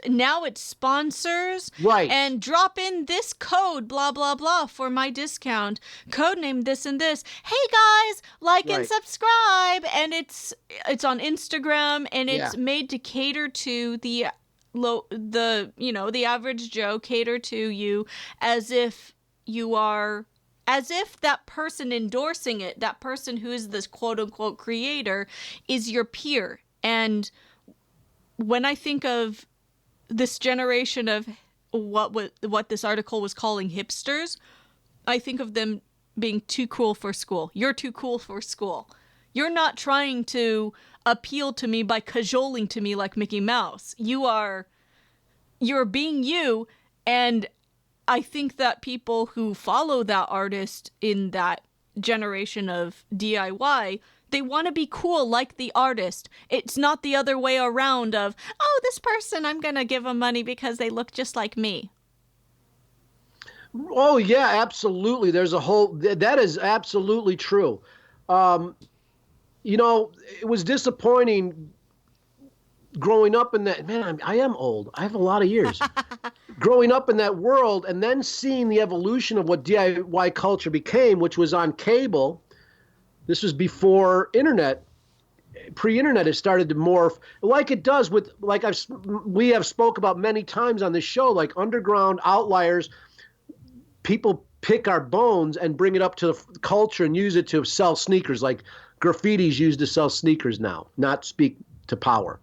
Now it's sponsors, right? And drop in this code, blah blah blah, for my discount. Code name this and this. Hey guys, like and subscribe, and it's on Instagram, and it's made to cater to the average Joe, cater to you as if that person endorsing it, that person who is this quote unquote creator, is your peer. And when I think of this generation of what this article was calling hipsters, I think of them being too cool for school. You're too cool for school. You're not trying to appeal to me by cajoling to me like Mickey Mouse. You're being you, and I think that people who follow that artist in that generation of DIY, they want to be cool like the artist. It's not the other way around of, oh, this person, I'm going to give them money because they look just like me. Oh, yeah, absolutely. There's a whole, that is absolutely true. You know, it was disappointing growing up in that, man, I am old. I have a lot of years. Growing up in that world and then seeing the evolution of what DIY culture became, which was on cable. This was before internet. Pre-internet, it started to morph like it does with, like we have spoke about many times on this show, like underground outliers. People pick our bones and bring it up to the culture and use it to sell sneakers, like graffiti's used to sell sneakers now, not speak to power.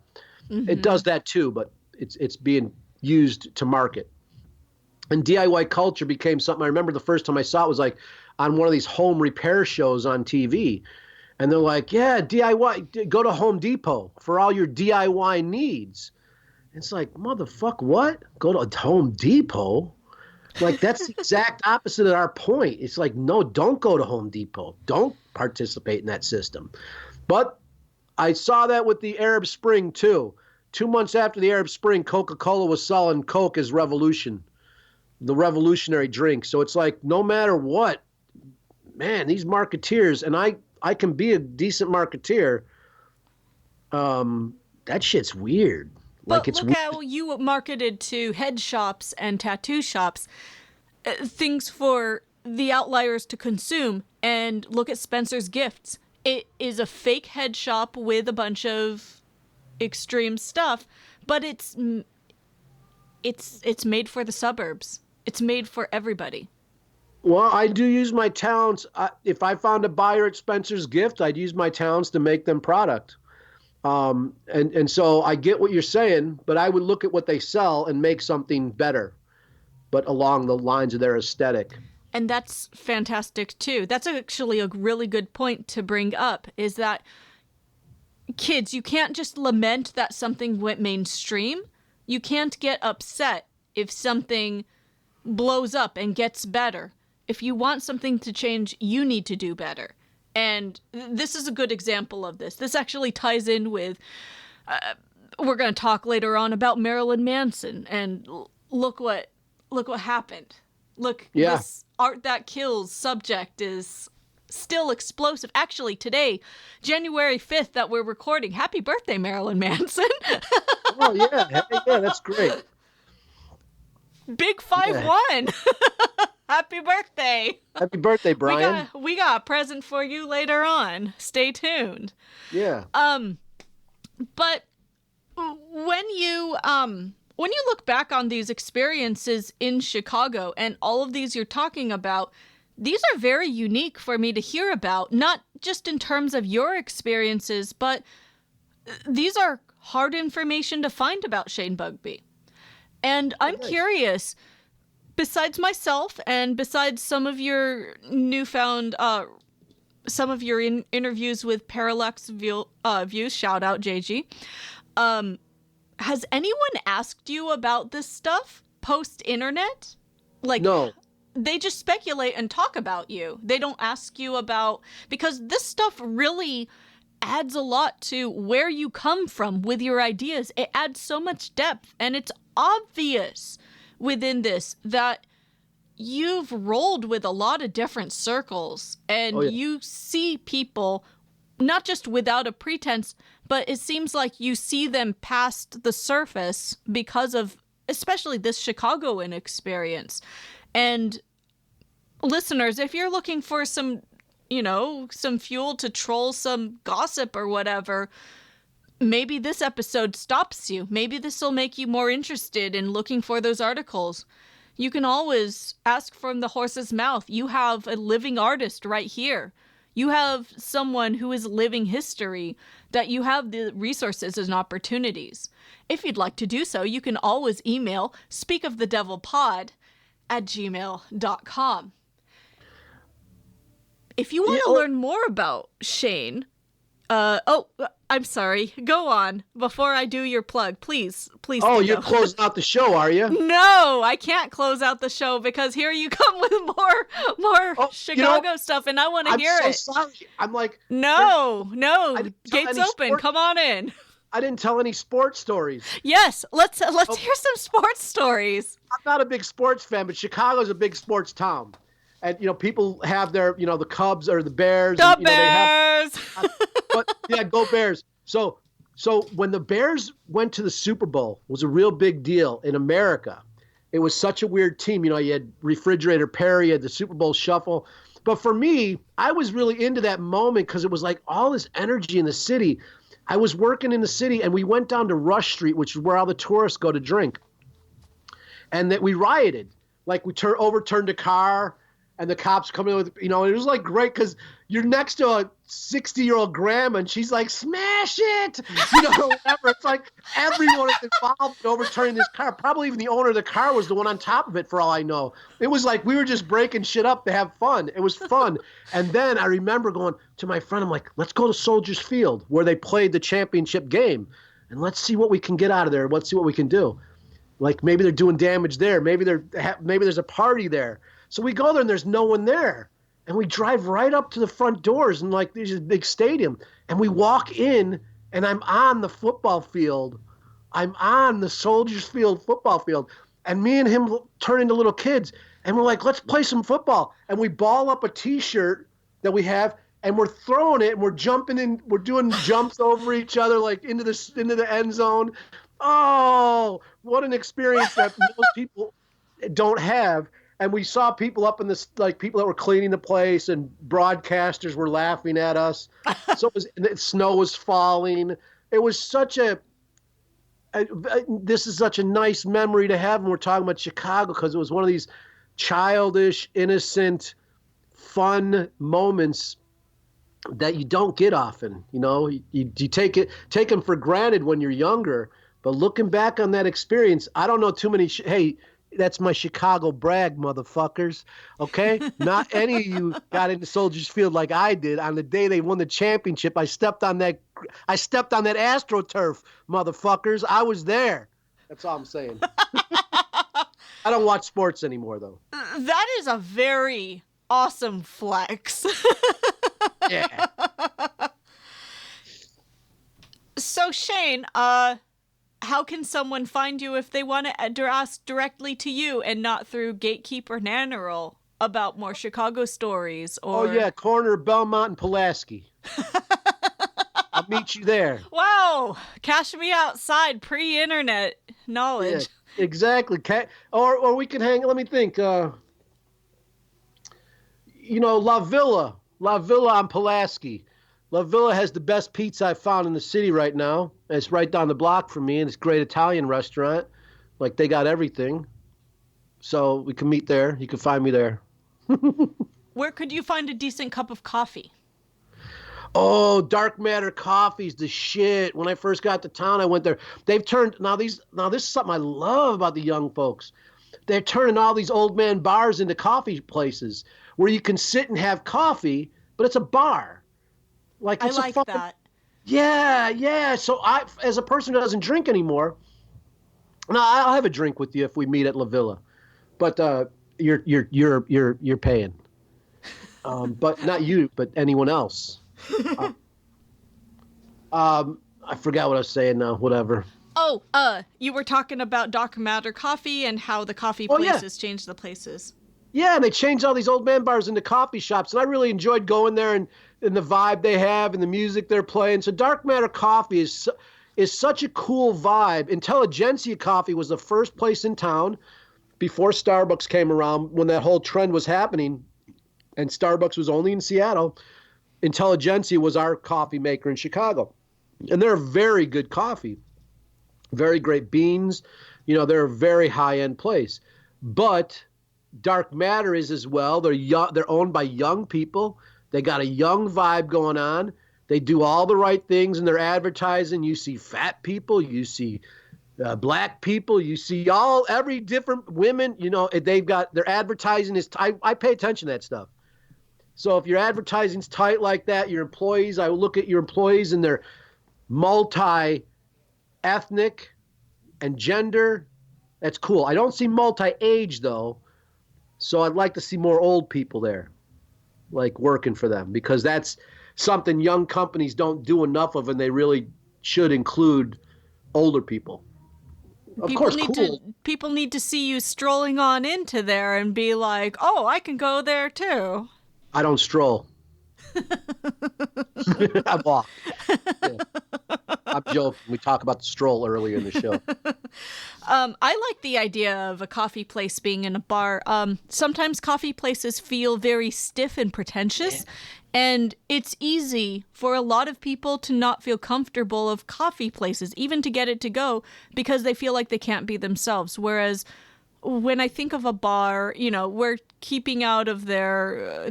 Mm-hmm. It does that too, but it's being used to market. And DIY culture became something. I remember the first time I saw it was like on one of these home repair shows on TV. And they're like, yeah, DIY, go to Home Depot for all your DIY needs. It's like, motherfucker, what? Go to Home Depot? Like, that's the exact opposite of our point. It's like, no, don't go to Home Depot. Don't participate in that system. But I saw that with the Arab Spring, too. 2 months after the Arab Spring, Coca-Cola was selling Coke as Revolution, the revolutionary drink. So it's like, no matter what, man, these marketeers, and I can be a decent marketeer, that shit's weird. But like, look how you marketed to head shops and tattoo shops, things for the outliers to consume. And look at Spencer's Gifts. It is a fake head shop with a bunch of extreme stuff, but it's made for the suburbs. It's made for everybody. Well, I do use my talents. If I found a buyer at Spencer's Gift, I'd use my talents to make them product. And so I get what you're saying, but I would look at what they sell and make something better, but along the lines of their aesthetic. And that's fantastic too. That's actually a really good point to bring up, is that kids, you can't just lament that something went mainstream. You can't get upset if something blows up and gets better. If you want something to change, you need to do better. And this is a good example of this. This actually ties in with, we're going to talk later on about Marilyn Manson. And look what happened. Look, yeah. This Art That Kills subject is still explosive. Actually, today, January 5th that we're recording. Happy birthday, Marilyn Manson. Oh, yeah. Yeah, that's great. Big 5-1. Yeah. Happy birthday. Happy birthday, Brian. We got a present for you later on. Stay tuned. Yeah. But when you look back on these experiences in Chicago and all of these you're talking about, these are very unique for me to hear about, not just in terms of your experiences, but these are hard information to find about Shane Bugbee. And I'm curious, besides myself and besides some of your newfound, some of your interviews with Parallax Views, shout out JG, has anyone asked you about this stuff post-internet? Like, no. They just speculate and talk about you. They don't ask you about, because this stuff really adds a lot to where you come from with your ideas. It adds so much depth, and it's obvious within this that you've rolled with a lot of different circles, and you see people not just without a pretense, but it seems like you see them past the surface because of especially this Chicagoan experience. And listeners, if you're looking for some fuel to troll some gossip or whatever, maybe this episode stops you. Maybe this will make you more interested in looking for those articles. You can always ask from the horse's mouth. You have a living artist right here. You have someone who is living history, that you have the resources and opportunities. If you'd like to do so, you can always email speakofthedevilpod@gmail.com. If you want to learn more about Shane, I'm sorry. Go on. Before I do your plug, please. Oh, you're closing out the show, are you? No, I can't close out the show because here you come with more Chicago stuff, and I want to hear it. I'm so sorry. I'm like, no. Gates open. Come on in. I didn't tell any sports stories. Yes, let's hear some sports stories. I'm not a big sports fan, but Chicago's a big sports town. And, people have their, the Cubs or the Bears. The Bears! Go Bears. So when the Bears went to the Super Bowl, it was a real big deal in America. It was such a weird team. You had Refrigerator Perry, you had the Super Bowl Shuffle. But for me, I was really into that moment because it was like all this energy in the city. I was working in the city, and we went down to Rush Street, which is where all the tourists go to drink. And that we rioted. Like, we overturned a car, and the cops come in with, and it was like great because you're next to a 60-year-old grandma, and she's like, smash it, whatever. It's like everyone is involved in overturning this car. Probably even the owner of the car was the one on top of it, for all I know. It was like we were just breaking shit up to have fun. It was fun. And then I remember going to my friend, I'm like, let's go to Soldiers Field where they played the championship game, and let's see what we can get out of there. Let's see what we can do. Like, maybe they're doing damage there. Maybe there's a party there. So we go there, and there's no one there. And we drive right up to the front doors, and like there's a big stadium. And we walk in, and I'm on the football field. I'm on the Soldiers Field football field. And me and him turn into little kids. And we're like, let's play some football. And we ball up a T-shirt that we have, and we're throwing it, and we're jumping in. We're doing jumps over each other, like into the end zone. Oh, what an experience that most people don't have. And we saw people up in this, like people that were cleaning the place, and broadcasters were laughing at us. So the snow was falling. It was this is such a nice memory to have when we're talking about Chicago, because it was one of these childish, innocent, fun moments that you don't get often. You take them for granted when you're younger. But looking back on that experience, I don't know too many. Hey, that's my Chicago brag, motherfuckers. Okay? Not any of you got into Soldiers Field like I did. On the day they won the championship, I stepped on that AstroTurf, motherfuckers. I was there. That's all I'm saying. I don't watch sports anymore, though. That is a very awesome flex. Yeah. So, Shane, how can someone find you if they want to ask directly to you and not through Gatekeeper Nannerl about more Chicago stories? Or... Oh, yeah, corner of Belmont and Pulaski. I'll meet you there. Wow, cash me outside, pre-internet knowledge. Yeah, exactly. Or we can hang, let me think, La Villa on Pulaski. La Villa has the best pizza I've found in the city right now. It's right down the block from me, and it's a great Italian restaurant. Like, they got everything. So we can meet there. You can find me there. Where could you find a decent cup of coffee? Oh, Dark Matter Coffee's the shit. When I first got to town, I went there. They've turned, now this is something I love about the young folks. They're turning all these old man bars into coffee places where you can sit and have coffee, but it's a bar. Like, it's I like that. Yeah. So I, as a person who doesn't drink anymore, no, I'll have a drink with you if we meet at La Villa, but you're paying, but not you, but anyone else. I forgot what I was saying now. Whatever. Oh, you were talking about Dark Matter Coffee and how the coffee places change the places. Yeah, and they changed all these old man bars into coffee shops, and I really enjoyed going there and the vibe they have and the music they're playing. So Dark Matter Coffee is such a cool vibe. Intelligentsia Coffee was the first place in town before Starbucks came around, when that whole trend was happening, and Starbucks was only in Seattle. Intelligentsia was our coffee maker in Chicago, and they're very good coffee, very great beans. They're a very high-end place, but Dark Matter is as well. They're owned by young people. They got a young vibe going on. They do all the right things in their advertising. You see fat people. You see black people. You see every different women. They've got their advertising is. I pay attention to that stuff. So if your advertising's tight like that, your employees, I look at your employees and they're multi-ethnic and gender. That's cool. I don't see multi-age though. So I'd like to see more old people there, like working for them, because that's something young companies don't do enough of, and they really should include older people. Of course, cool. People need to see you strolling on into there and be like, oh, I can go there too. I don't stroll. I'm off. Yeah. I'm joking. We talked about the stroll earlier in the show. I like the idea of a coffee place being in a bar. Sometimes coffee places feel very stiff and pretentious, and it's easy for a lot of people to not feel comfortable of coffee places, even to get it to go, because they feel like they can't be themselves. Whereas when I think of a bar, we're keeping out of their,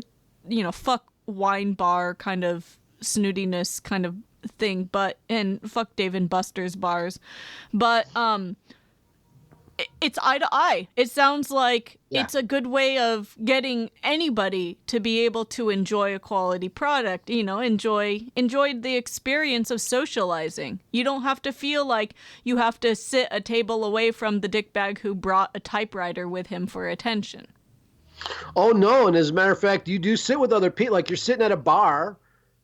fuck wine bar kind of snootiness kind of thing, and fuck Dave and Buster's bars, but it's eye to eye. It sounds like it's a good way of getting anybody to be able to enjoy a quality product, enjoy the experience of socializing. You don't have to feel like you have to sit a table away from the dickbag who brought a typewriter with him for attention. Oh, no. And as a matter of fact, you do sit with other people. Like you're sitting at a bar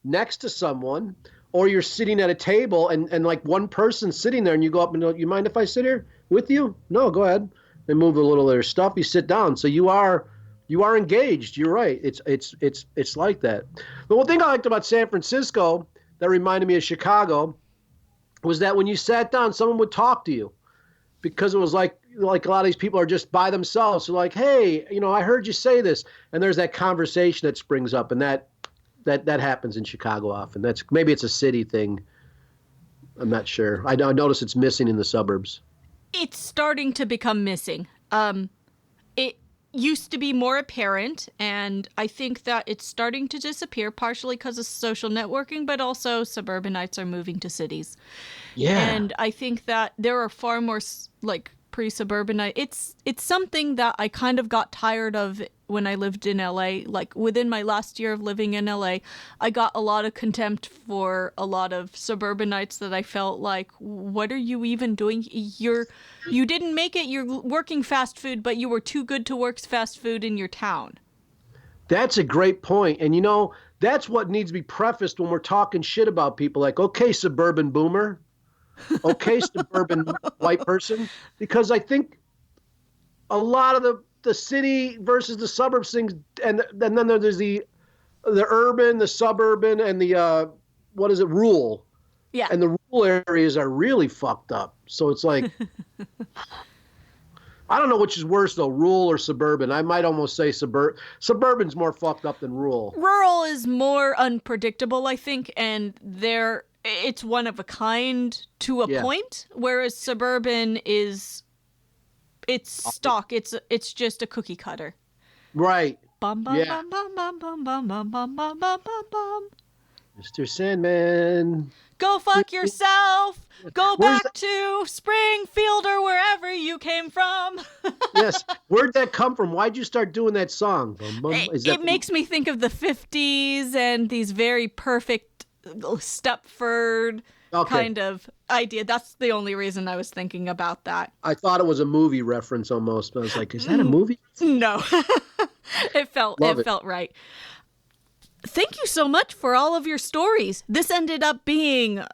next to someone, or you're sitting at a table and like one person's sitting there and you go up and go, you mind if I sit here with you? No, go ahead. They move a little of their stuff. You sit down. So you are engaged. You're right. It's like that. The one thing I liked about San Francisco that reminded me of Chicago was that when you sat down, someone would talk to you, because it was like a lot of these people are just by themselves. So like, hey, I heard you say this. And there's that conversation that springs up, and that happens in Chicago often. Maybe it's a city thing. I'm not sure. I notice it's missing in the suburbs. It's starting to become missing. It used to be more apparent, and I think that it's starting to disappear, partially because of social networking, but also suburbanites are moving to cities. Yeah. And I think that there are far more pre-suburbanite. It's something that I kind of got tired of when I lived in LA. Like within my last year of living in LA, I got a lot of contempt for a lot of suburbanites that I felt like, what are you even doing? You didn't make it. You're working fast food, but you were too good to work fast food in your town. That's a great point. And that's what needs to be prefaced when we're talking shit about people. Like, okay, suburban boomer. Okay, suburban white person, because I think a lot of the city versus the suburbs things, and then there's the urban, the suburban, and the rural. Yeah. And the rural areas are really fucked up. So it's like, I don't know which is worse though, rural or suburban. I might almost say suburban's more fucked up than rural. Rural is more unpredictable, I think, and it's one of a kind to a point, whereas suburban is, it's stock. It's just a cookie cutter. Right. Bum bum bum bum bum bum bum bum bum bum bum bum. Mr. Sandman. Go fuck yourself. Go back to Springfield or wherever you came from. Yes. Where'd that come from? Why'd you start doing that song? It makes me think of the 50s and these very perfect Stepford kind of idea. That's the only reason I was thinking about that. I thought it was a movie reference almost, but I was like, is that a movie? No. It felt right. Thank you so much for all of your stories. This ended up being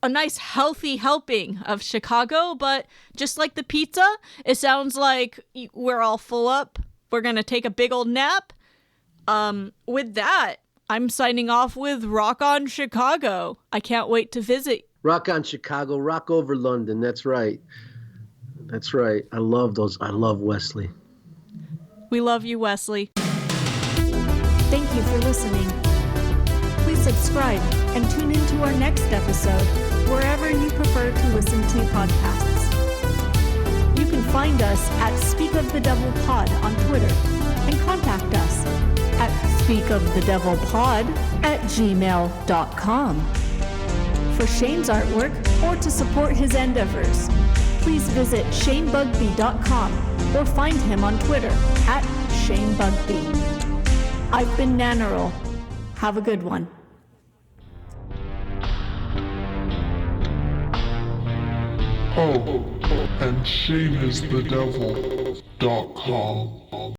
a nice healthy helping of Chicago, but just like the pizza, it sounds like we're all full up. We're going to take a big old nap. With that, I'm signing off with Rock on Chicago. I can't wait to visit. Rock on Chicago, rock over London. That's right. That's right. I love those. I love Wesley. We love you, Wesley. Thank you for listening. Please subscribe and tune into our next episode wherever you prefer to listen to podcasts. You can find us at Speak of the Devil Pod on Twitter and contact us at speakofthedevilpod@gmail.com. For Shane's artwork or to support his endeavors, please visit shanebugby.com or find him on Twitter at ShaneBugby. I've been Nannerl. Have a good one. Oh, and shameisthedevil.com.